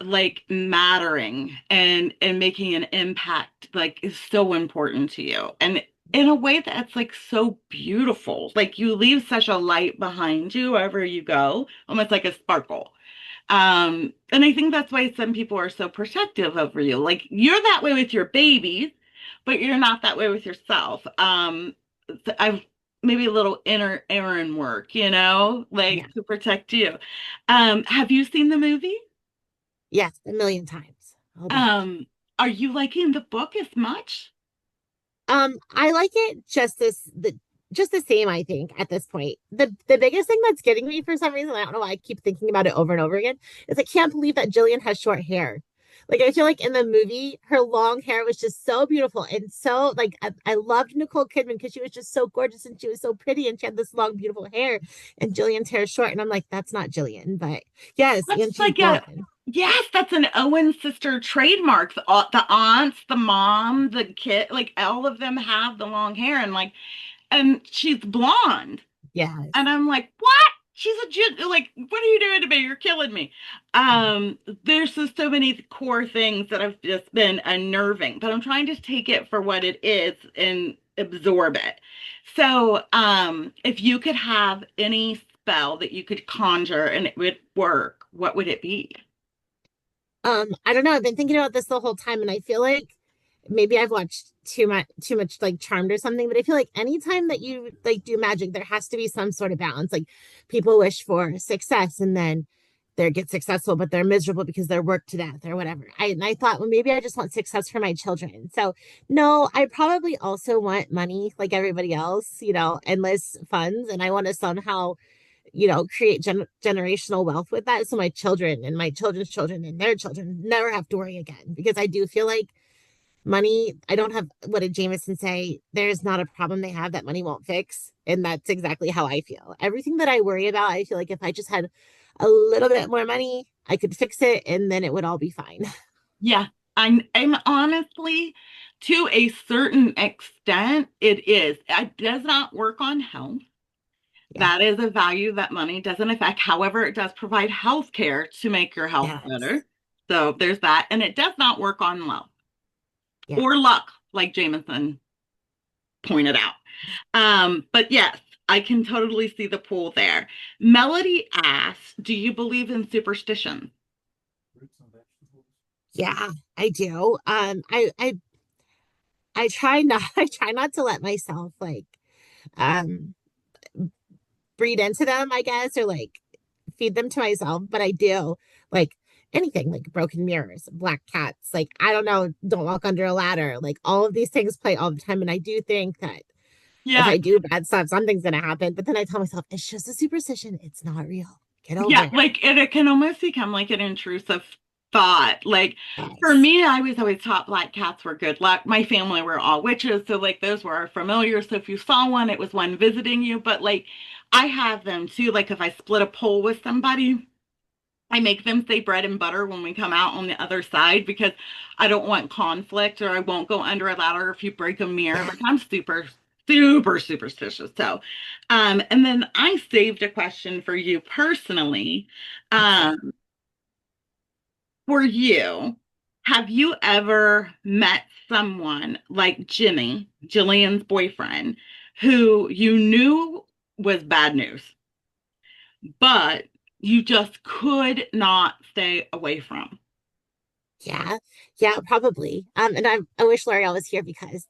like mattering and making an impact like is so important to you, and in a way that's like so beautiful, like you leave such a light behind you wherever you go, almost like a sparkle. And I think that's why some people are so protective over you. Like you're that way with your babies, but you're not that way with yourself. I've maybe a little inner Aaron work, Yeah. like to protect you. Have you seen the movie? Yes, a million times. All the time. Um, are you liking the book as much? I like it just the same, I think, at this point. The biggest thing that's getting me for some reason, I don't know why I keep thinking about it over and over again, is I can't believe that Jillian has short hair. Like I feel like in the movie, her long hair was just so beautiful and so like I loved Nicole Kidman because she was just so gorgeous and she was so pretty and she had this long, beautiful hair, and Jillian's hair is short, and I'm like, that's not Jillian, but yes, That's and she's like a blonde. yes, that's an Owen sister trademark. The aunts, the mom, the kid, like all of them have the long hair, and like, and she's blonde. Yes. And I'm like, what? She's a like, what are you doing to me? You're killing me. There's just so many core things that have just been unnerving, but I'm trying to take it for what it is and absorb it. So, if you could have any spell that you could conjure and it would work, what would it be? I don't know. I've been thinking about this the whole time, and I feel like maybe I've watched too much like Charmed or something, but I feel like anytime that you like do magic, there has to be some sort of balance. Like people wish for success and then they get successful, but they're miserable because they're worked to death or whatever. And I thought, well, maybe I just want success for my children. So no, I probably also want money like everybody else, endless funds, and I want to somehow create generational wealth with that. So my children and my children's children and their children never have to worry again. Because I do feel like money, I don't have, what did Jameson say? There's not a problem they have that money won't fix. And that's exactly how I feel. Everything that I worry about, I feel like if I just had a little bit more money, I could fix it and then it would all be fine. Yeah, I'm honestly, to a certain extent, it is. It does not work on health. Yeah. That is a value that money doesn't affect. However, it does provide health care to make your health Yes. better. So there's that. And it does not work on love Yeah. or luck, like Jameson pointed out. But yes, I can totally see the pull there. Melody asks, do you believe in superstition? Yeah, I do. I try not I try not to let myself like um breed into them, I guess, or like feed them to myself, but I do like anything like broken mirrors, black cats, like I don't know, don't walk under a ladder, like all of these things play all the time. And I do think that if Yeah, I do bad stuff, something's gonna happen. But then I tell myself it's just a superstition, it's not real. Get over yeah, it. like it can almost become like an intrusive thought. Like for Yes. me, I was always taught black cats were good luck. My family were all witches, so like those were our familiar. So if you saw one, it was one visiting you. But like I have them too. Like if I split a pole with somebody, I make them say bread and butter when we come out on the other side because I don't want conflict or I won't go under a ladder if you break a mirror. Yeah. Like I'm super superstitious. So, and then I saved a question for you personally. Okay. Um, for you, have you ever met someone like Jimmy, Jillian's boyfriend, who you knew was bad news, but you just could not stay away from? Yeah. Yeah, probably. And I wish L'Oreal was here because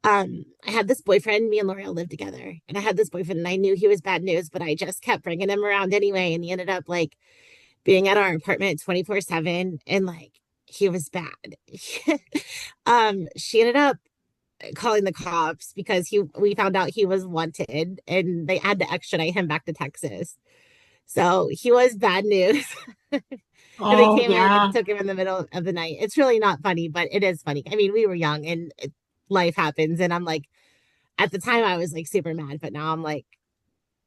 I had this boyfriend, me and L'Oreal lived together, and I had this boyfriend and I knew he was bad news, but I just kept bringing him around anyway, and he ended up like being at our apartment 24/7, and like he was bad. She ended up calling the cops because he we found out he was wanted and they had to extradite him back to Texas. So he was bad news. And they Oh, came in and yeah. took him in the middle of the night. It's really not funny, but it is funny. I mean, we were young and life happens. And I'm like, at the time, I was like super mad, but now I'm like,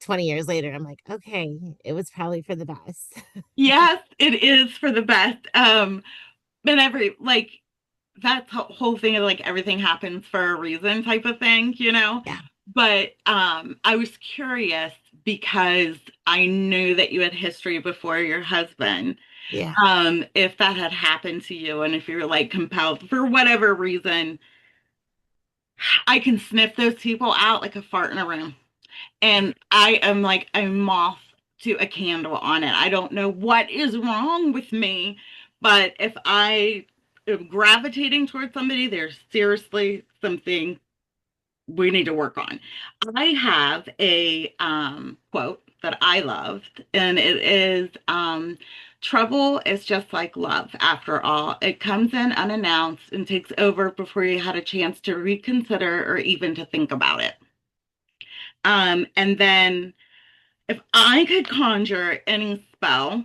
20 years later, I'm like, okay, it was probably for the best. Yes, it is for the best. And every like that whole thing of like everything happens for a reason type of thing, you know? Yeah. But I was curious because I knew that you had history before your husband. Yeah. If that had happened to you and if you were like compelled for whatever reason, I can sniff those people out like a fart in a room. Yeah. And I am like a moth to a candle on it. I don't know what is wrong with me, but if I am gravitating towards somebody, there's seriously something we need to work on. I have a quote that I loved, and it is trouble is just like love, after all. It comes in unannounced and takes over before you had a chance to reconsider or even to think about it. And then if I could conjure any spell,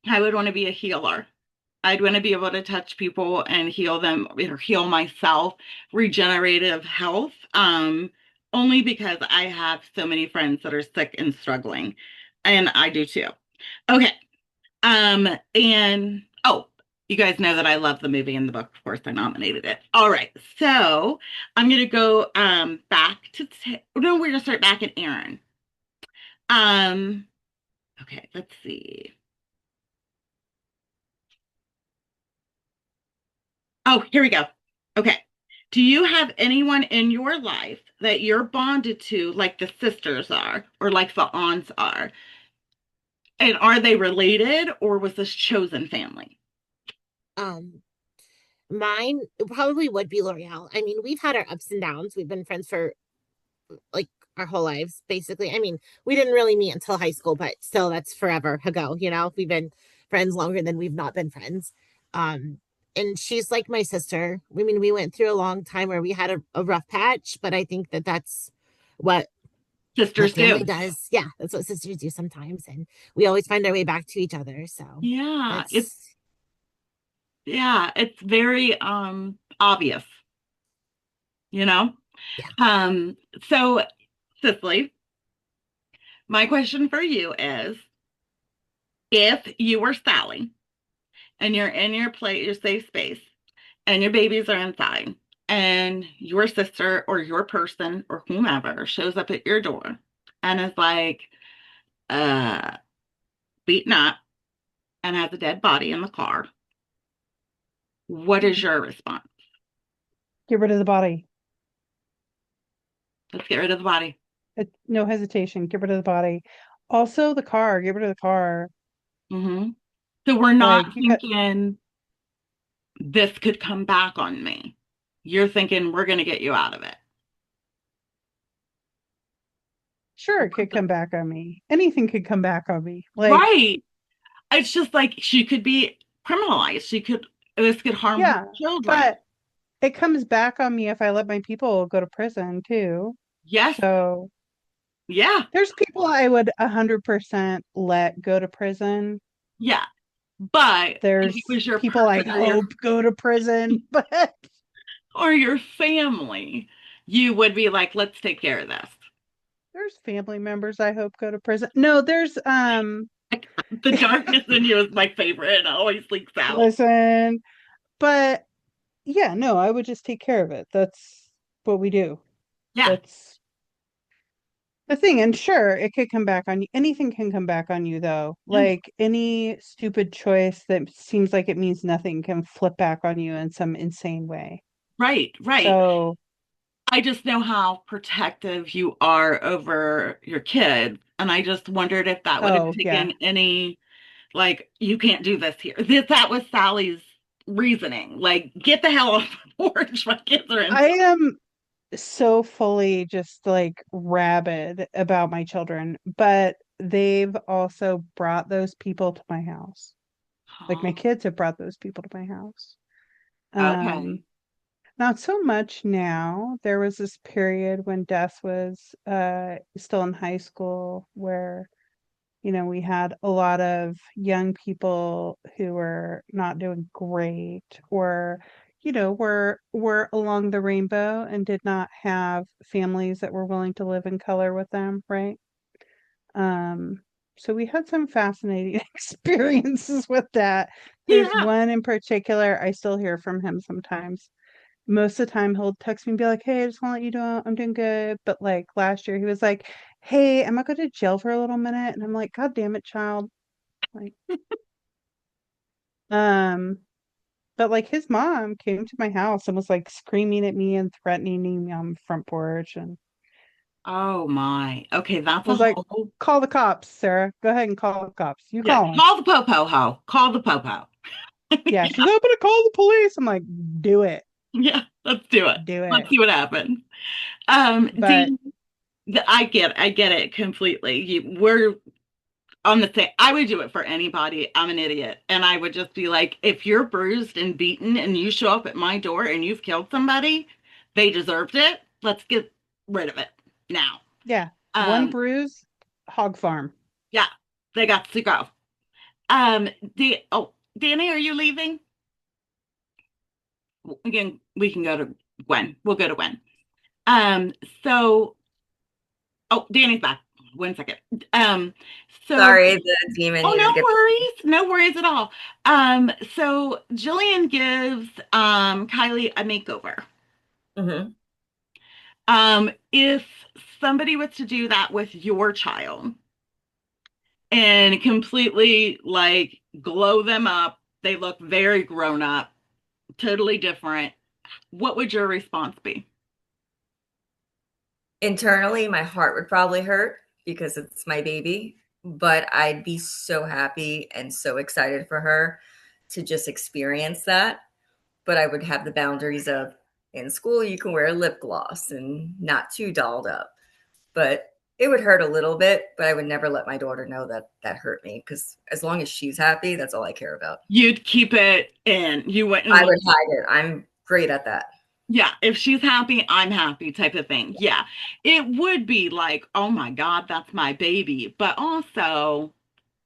I would want to be a healer. I'd want to be able to touch people and heal them or heal myself, regenerative health. Only because I have so many friends that are sick and struggling, and I do too. Okay. And oh, you guys know that I love the movie and the book. Of course, I nominated it. All right. So I'm gonna go back to no, we're gonna start back at Aaron. Um, okay, let's see. Oh, here we go. Okay. Do you have anyone in your life that you're bonded to, like the sisters are, or like the aunts are? And are they related, or was this chosen family? Um, Mine probably would be L'Oreal. I mean, we've had our ups and downs. We've been friends for like our whole lives, basically. I mean, we didn't really meet until high school, but still, that's forever ago. We've been friends longer than we've not been friends. Um, and she's like my sister. I mean, we went through a long time where we had a rough patch, but I think that that's what Sisters family do. does. Yeah, that's what sisters do sometimes, and we always find our way back to each other. So Yeah, it's that's yeah, it's very obvious, you know? yeah. Um, so Cicely, my question for you is if you were Sally and you're in your safe space and your babies are inside and your sister or your person or whomever shows up at your door and is like uh beaten up and has a dead body in the car, what is your response? Get rid of the body. Let's get rid of the body. No hesitation. Get rid of the body. Also, the car. Get rid of the car. Hmm. So we're not Like you got. thinking this could come back on me. You're thinking we're going to get you out of it. Sure, it could come back on me. Anything could come back on me. Like, Right. It's just like she could be criminalized. This could harm her yeah, children. but it comes back on me if I let my people go to prison too. Yes. So Yeah. there's people I would 100% let go to prison. Yeah. But if it There's was your people I person hope go to prison, but or your family, you would be like, let's take care of this. there's family members I hope go to prison. No, there's Like, the darkness in you is my favorite. It always leaks out. listen, but yeah, no, I would just take care of it. That's what we do. Yeah. That's the thing. And sure, it could come back on you. Anything can come back on you, though. Yeah. Like any stupid choice that seems like it means nothing can flip back on you in some insane way. Right. Right. So, I just know how protective you are over your kids. And I just wondered if that would have oh, yeah. taken any, like, you can't do this here. That was Sally's reasoning. Like, get the hell off the porch. My kids are I inside. am so fully just like rabid about my children, but they've also brought those people to my house. Like my Oh, kids have brought those people to my house. okay. Um, Not so much now. There was this period when Des was still in high school where, we had a lot of young people who were not doing great or, were along the rainbow and did not have families that were willing to live in color with them, right? Um, so we had some fascinating experiences with that. There's Yeah. one in particular, I still hear from him sometimes. Most of the time he'll text me and be like, "Hey, I just want to let you know I'm doing good." But like last year he was like, "Hey, am I going to jail for a little minute?" And I'm like, "God damn it, child." Like, um, but like his mom came to my house and was like screaming at me and threatening me on the front porch and Oh my. Okay, that's a was like, whole. "Call the cops, Sarah. Go ahead and call the cops. You Yeah, call them." call the popo ho. Call the popo. Yeah, Yeah, she's like, "I'm gonna call the police." I'm like, "Do it. yeah, let's do it. Do Let's it." see what happens. But I get it completely. on the thing. I would do it for anybody. I'm an idiot. And I would just be like, if you're bruised and beaten and you show up at my door and you've killed somebody, they deserved it. Let's get rid of it now. Yeah. One Um, bruise, hog farm. yeah, they got to go. Danny, are you leaving? Again, we can go to Gwen. We'll go to Gwen. Um, so, Danny's back. 1 second. Um, so Sorry, the demon Oh, needed to no get. worries. No worries at all. So Jillian gives Kylie a makeover. Mhm. If somebody was to do that with your child and completely like glow them up, they look very grown up, totally different, what would your response be? Internally, my heart would probably hurt because it's my baby, but I'd be so happy and so excited for her to just experience that. But I would have the boundaries of in school, you can wear lip gloss and not too dolled up. But it would hurt a little bit, but I would never let my daughter know that that hurt me because as long as she's happy, that's all I care about. You'd keep it in. You wouldn't I like, would hide it. I'm great at that. yeah, if she's happy, I'm happy type of thing. Yeah. It would be like, oh my God, that's my baby. But also,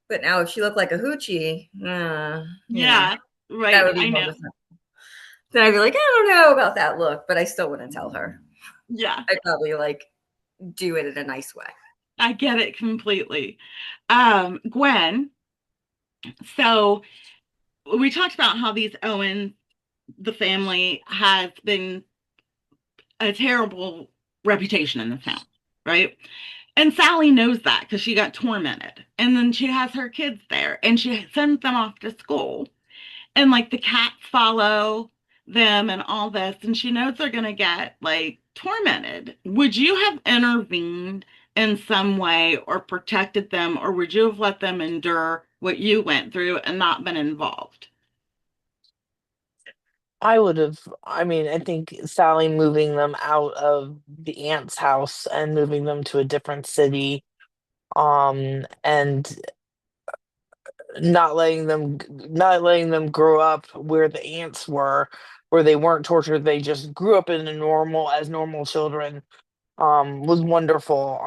But now if she looked like a hoochie, yeah, that right. would be I more know. different. Then I'd be like, I don't know about that look, but I still wouldn't tell her. Yeah, I'd probably like do it in a nice way. I get it completely. Gwen, so we talked about how these Owens, the family, has been a terrible reputation in the town, right? And Sally knows that because she got tormented. And then she has her kids there and she sends them off to school. And like the cats follow them and all this. And she knows they're going to get like tormented. Would you have intervened in some way or protected them? Or would you have let them endure what you went through and not been involved? I would have, I mean, I think Sally moving them out of the aunt's house and moving them to a different city, and not letting them grow up where the ants were, where they weren't tortured, they just grew up in a normal as normal children, was wonderful.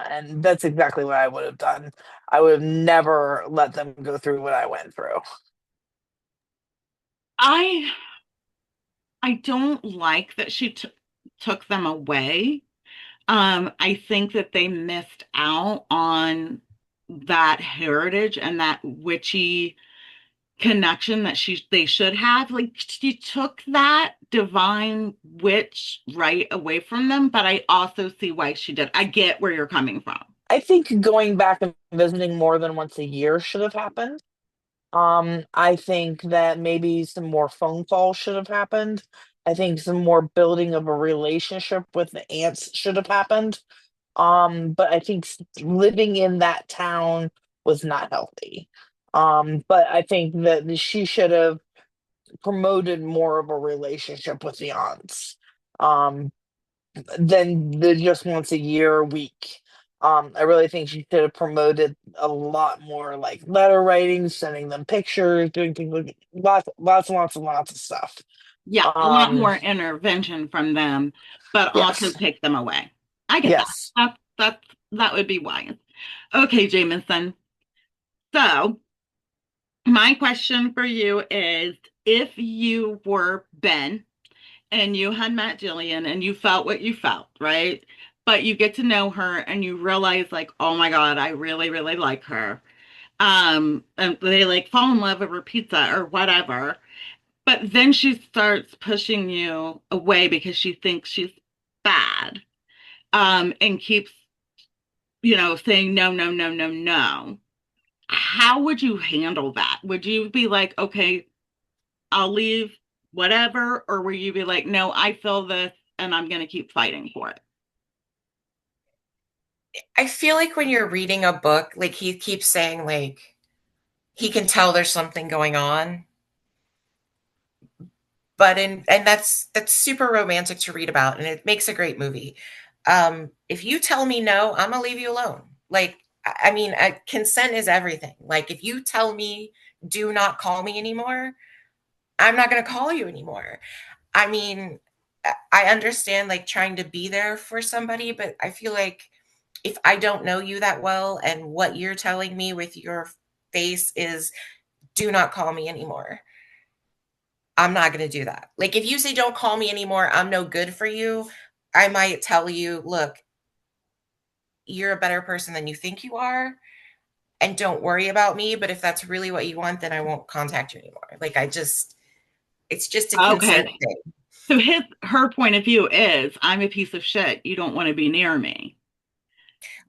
And that's exactly what I would have done. I would have never let them go through what I went through. I I don't like that she took them away. I think that they missed out on that heritage and that witchy connection that they should have. Like she took that divine witch right away from them, but I also see why she did. I get where you're coming from. I think going back and visiting more than once a year should have happened. I think that maybe some more phone calls should have happened. I think some more building of a relationship with the aunts should have happened. But I think living in that town was not healthy. But I think that she should have promoted more of a relationship with the aunts. Um, than the just once a year week. I really think she should have promoted a lot more like letter writing, sending them pictures, doing things like lots of stuff. Yeah, a lot Um, more intervention from them, but also yes, take them away. I get that. yes. That would be wise. Okay, Jameson. So my question for you is if you were Ben and you had met Jillian and you felt what you felt, right? But you get to know her and you realize like, oh my God, I really, really like her. And they like fall in love over pizza or whatever. But then she starts pushing you away because she thinks she's bad. And keeps, saying no, no, no, no, no. How would you handle that? Would you be like, okay, I'll leave, whatever? Or will you be like, no, I feel this and I'm going to keep fighting for it? I feel like when you're reading a book, like he keeps saying, like, he can tell there's something going on. But and that's super romantic to read about, and it makes a great movie. If you tell me no, I'm gonna leave you alone. Like I mean, consent is everything. Like, if you tell me, do not call me anymore, I'm not going to call you anymore. I mean, I understand like trying to be there for somebody, but I feel like if I don't know you that well and what you're telling me with your face is do not call me anymore, I'm not going to do that. Like, if you say don't call me anymore, I'm no good for you, I might tell you, look, you're a better person than you think you are, and don't worry about me. But if that's really what you want, then I won't contact you anymore. Like, it's just a consent Okay. thing. So her point of view is, I'm a piece of shit. You don't want to be near me.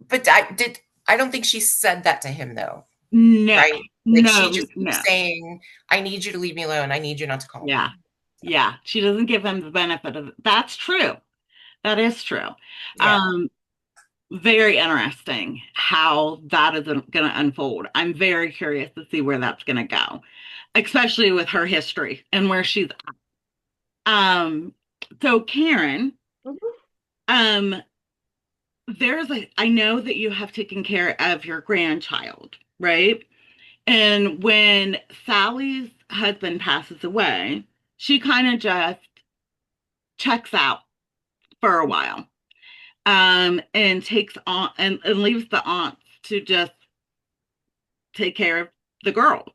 But I don't think she said that to him though, No, right? Like, she no, just keeps no. saying, I need you to leave me alone. I need you not to call Yeah. me. So, Yeah. She doesn't give him the benefit of that's true. That is true. yeah. Um, Very interesting how that is going to unfold. I'm very curious to see where that's going to go, especially with her history and where she's at. So Karen, Mhm. um, I know that you have taken care of your grandchild, right? And when Sally's husband passes away, she kind of just checks out for a while, and takes on and leaves the aunts to just take care of the girls.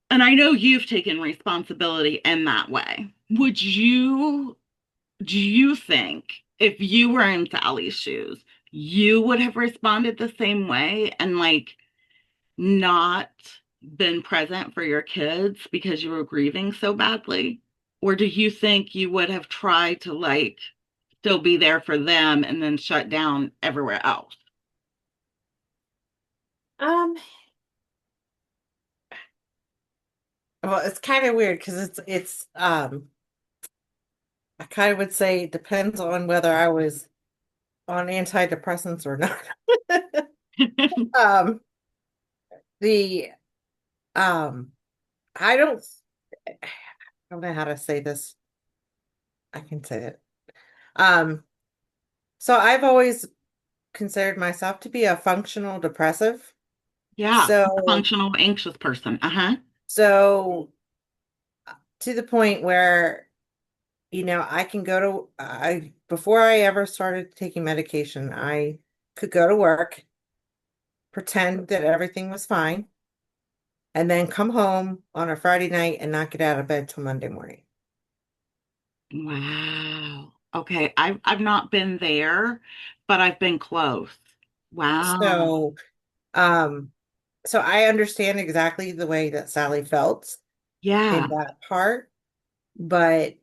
And I know you've taken responsibility in that way. Do you think if you were in Sally's shoes, you would have responded the same way and like not been present for your kids because you were grieving so badly? Or do you think you would have tried to like still be there for them and then shut down everywhere else? Um, well, it's kind of weird because I kind of would say it depends on whether I was on antidepressants or not. Um, the um, I don't know how to say this. I can say it. Um, so I've always considered myself to be a functional depressive. Yeah, So, functional anxious person. Uh-huh. so to the point where, I can go before I ever started taking medication, I could go to work, pretend that everything was fine, and then come home on a Friday night and not get out of bed till Monday morning. Wow. Okay, I've not been there, but I've been close. Wow. So, um, so I understand exactly the way that Sally felt in Yeah, that part, but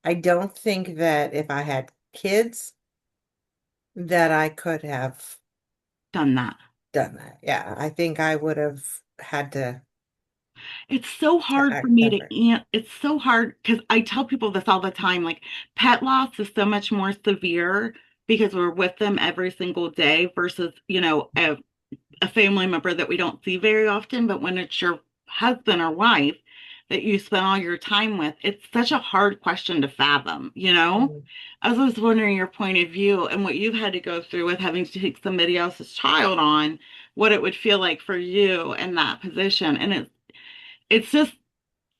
I don't think that if I had kids that I could have done that. done that. Yeah, I think I would have had It's so to hard for act me different. to it's so hard because I tell people this all the time, like pet loss is so much more severe because we're with them every single day versus, a family member that we don't see very often, but when it's your husband or wife that you spend all your time with, it's such a hard question to fathom, you know? Mhm. I was just wondering your point of view and what you've had to go through with having to take somebody else's child on, what it would feel like for you in that position. And it's just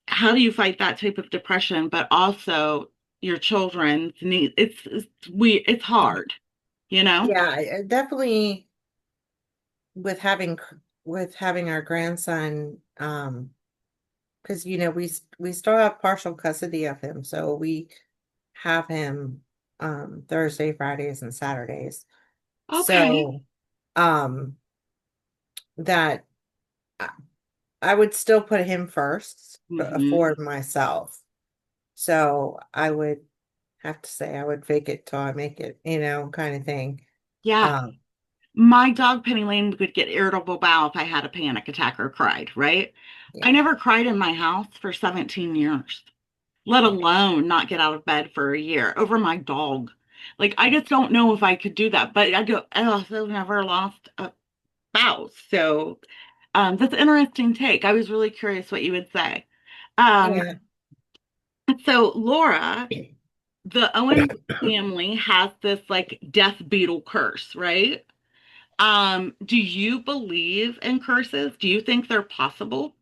how do you fight that type of depression, but also your children's need it's hard, you know? Yeah, definitely with having our grandson, because we still have partial custody of him, so we have him Thursday, Fridays, and Saturdays. Okay. So um that I I would still put him first Hmm. for myself. So I would have to say I would fake it till I make it, kind of thing. Yeah. Um, My dog Penny Lane would get irritable bowel if I had a panic attack or cried, right? I yeah, never cried in my house for 17 years, let yeah, alone not get out of bed for a year over my dog. Like, I just don't know if I could do that, but I also never lost a spouse. So, that's an interesting take. I was really curious what you would say. Um, yeah. so Laura, the Owens family has this like death beetle curse, right? Do you believe in curses? Do you think they're possible?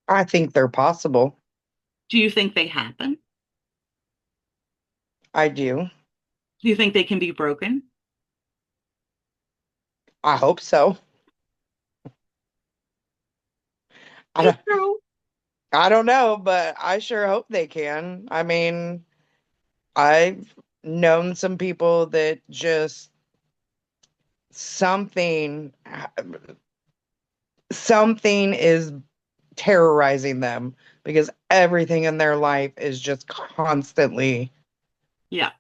I think they're possible. Do you think they happen? I do. Do you think they can be broken? I hope so. I Me don't, too. I don't know, but I sure hope they can. I mean, I've known some people that just something something is terrorizing them because everything in their life is just constantly Yeah.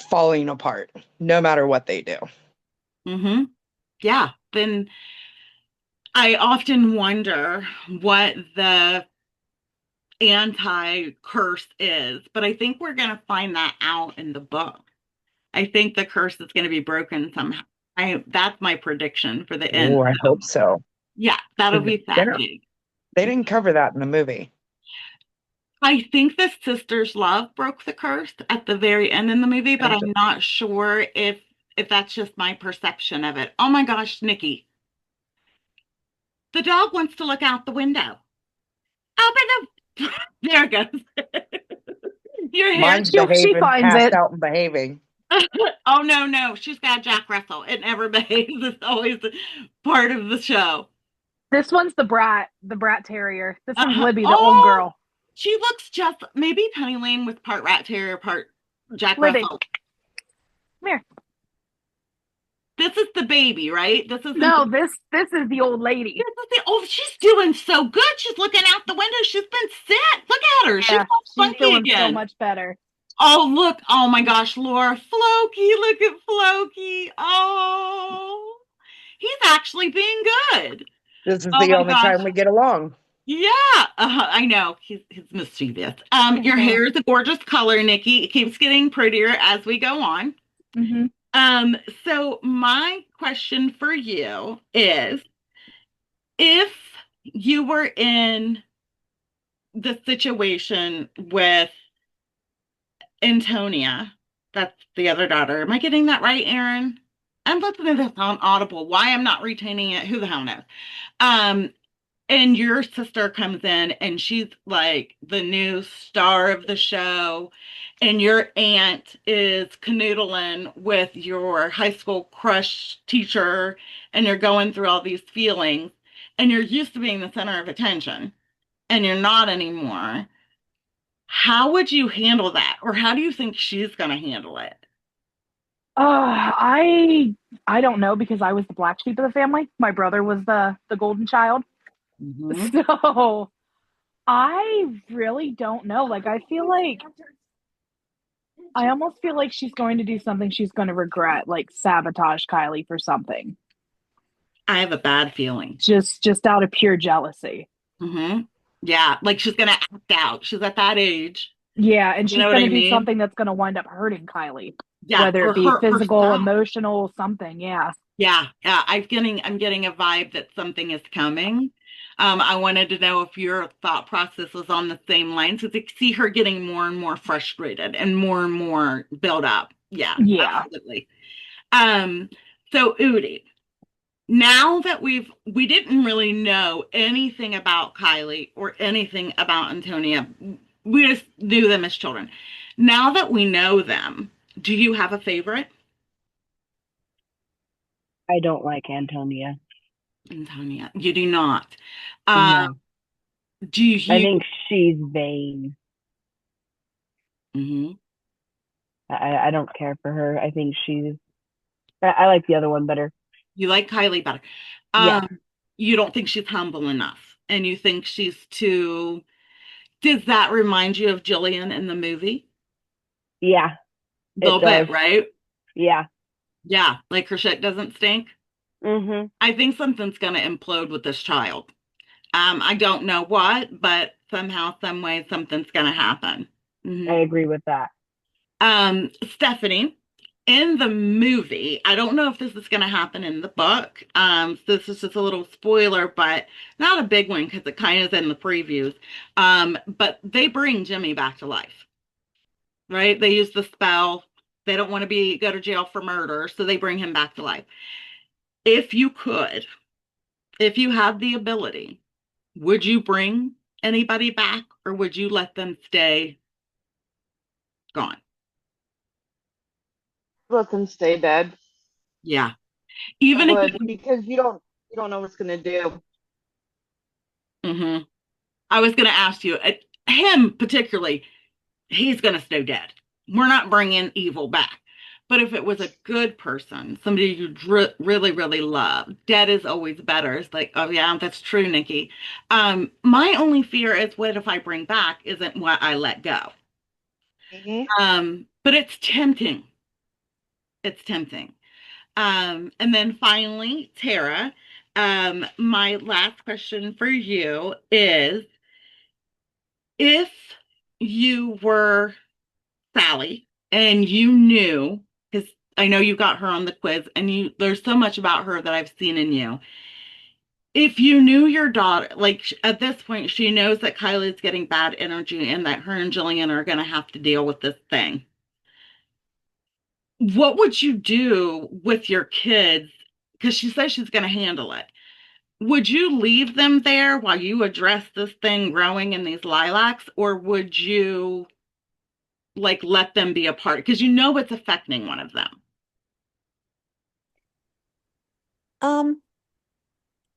falling apart no matter what they do. Mm-hmm. Yeah. Then I often wonder what the anti-curse is, but I think we're going to find that out in the book. I think the curse is going to be broken somehow. That's my prediction for the end. Oh, I So, hope so. yeah, that'll 'Cause be fascinating. they didn't cover that in the movie. I think the sister's love broke the curse at the very end in the movie, but There's I'm not sure if that's just my perception of it. Oh my gosh, Nikki, the dog wants to look out the window. Open the there it goes. Your hair. mine's She behaving, finds passed it. out and behaving. Oh no, no, she's got Jack Russell. It never behaves. It's always part of the show. This one's the brat terrier. This one's Uh-huh. Libby, the old Oh, girl. she looks just maybe Penny Lane with part rat terrier, part Jack Libby, Russell. come here. This is the baby, right? This isn't No, the this is the old lady. oh, she's doing so good. She's looking out the window. She's been sick. Look at her. She's Yeah, all she's funky doing so again. much better. Oh, look. Oh my gosh, Laura. Floki. Look at Floki. Oh, he's actually being good. This is Oh the my only gosh. time we get along. Yeah, I know. He's mischievous. Your Mhm. hair is a gorgeous color, Nikki. It keeps getting prettier as we go on. Mhm. So my question for you is, if you were in the situation with Antonia, that's the other daughter. Am I getting that right, Aaron? I'm listening to this on Audible. Why I'm not retaining it, who the hell knows? Um, and your sister comes in and she's like the new star of the show, and your aunt is canoodling with your high school crush teacher, and you're going through all these feelings, and you're used to being the center of attention, and you're not anymore. How would you handle that? Or how do you think she's going to handle it? I don't know because I was the black sheep of the family. My brother was the golden child. Mhm. So I really don't know. Like I almost feel like she's going to do something she's going to regret, like sabotage Kylie for something. I have a bad feeling. Just out of pure jealousy. Hmm. Yeah, like she's going to act out. She's at that age. Yeah, and You she's know what going I to do mean? something that's going to wind up hurting Kylie, Yeah, whether or it be hurt physical, herself. emotional, something. Yeah. Yeah, yeah. I'm getting a vibe that something is coming. I wanted to know if your thought process was on the same lines, because I see her getting more and more frustrated and more built up. Yeah, Yeah. absolutely. Um, so Udi, now that we didn't really know anything about Kylie or anything about Antonia, we just knew them as children. Now that we know them, do you have a favorite? I don't like Antonia. Antonia, you do not. Uh, No. do I you? think she's vain. Mhm. I don't care for her. I think I like the other one better. You like Kylie better. Yeah. You don't think she's humble enough, and you think she's too. Does that remind you of Jillian in the movie? Yeah, A it little bit, does. right? Yeah. Yeah, like her shit doesn't stink. Mhm. I think something's going to implode with this child. I don't know what, but somehow, some way, something's going to happen. I Mhm. agree with that. Stephanie, in the movie, I don't know if this is going to happen in the book. So this is just a little spoiler, but not a big one because it kind of is in the previews. But they bring Jimmy back to life, right? They use the spell. They don't want to go to jail for murder, so they bring him back to life. If you could, if you had the ability, would you bring anybody back or would you let them stay gone? Let them stay dead. Yeah. I Even if would, because you don't know what's gonna do. Mhm. I was going to ask you, him particularly, he's going to stay dead. We're not bringing evil back. But if it was a good person, somebody you really, really love, dead is always better. It's like, oh yeah, that's true, Nikki. My only fear is what if I bring back isn't what I let go. Hmm. But it's tempting. It's tempting. And then finally, Tara, my last question for you is if you were Sally and you knew, because I know you got her on the quiz and there's so much about her that I've seen in you. If you knew your daughter, like at this point, she knows that Kylie's getting bad energy and that her and Jillian are going to have to deal with this thing. What would you do with your kids? Because she says she's going to handle it. Would you leave them there while you address this thing growing in these lilacs, or would you like let them be a part? Because you know it's affecting one of them. Um,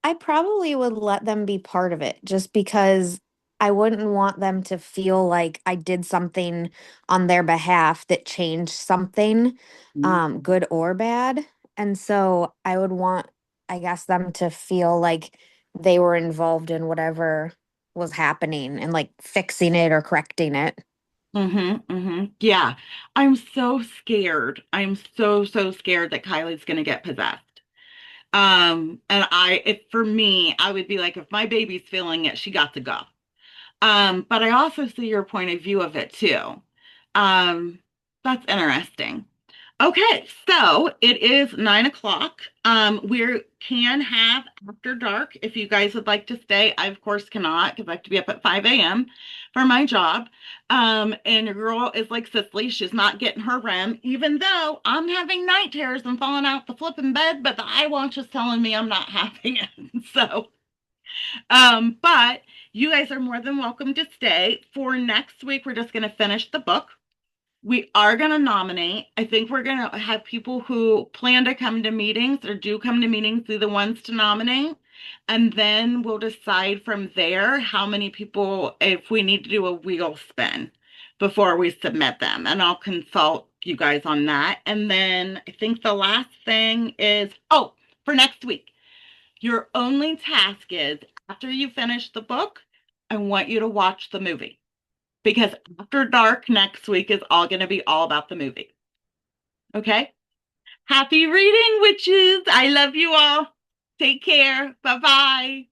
I probably would let them be part of it just because I wouldn't want them to feel like I did something on their behalf that changed something, good or bad. And so I would want, I guess, them to feel like they were involved in whatever was happening and like fixing it or correcting it. Yeah. I'm so scared. I'm so, so scared that Kylie's gonna get possessed. And if for me, I would be like, if my baby's feeling it, she got to go. But I also see your point of view of it too. Um, that's interesting. Okay, so it is 9 o'clock. We can have after dark if you guys would like to stay. I, of course, cannot because I have to be up at 5 a.m. for my job. And your girl is like Cicely. She's not getting her REM, even though I'm having night terrors and falling out the flipping bed, but the iWatch is telling me I'm not having it. So, but you guys are more than welcome to stay. For next week, we're just going to finish the book. We are going to nominate. I think we're going to have people who plan to come to meetings or do come to meetings be the ones to nominate. And then we'll decide from there how many people, if we need to do a wheel spin before we submit them. And I'll consult you guys on that. And then I think the last thing is, oh, for next week, your only task is after you finish the book, I want you to watch the movie because After Dark next week is all going to be all about the movie. Okay? Happy reading, witches. I love you all. Take care. Bye bye.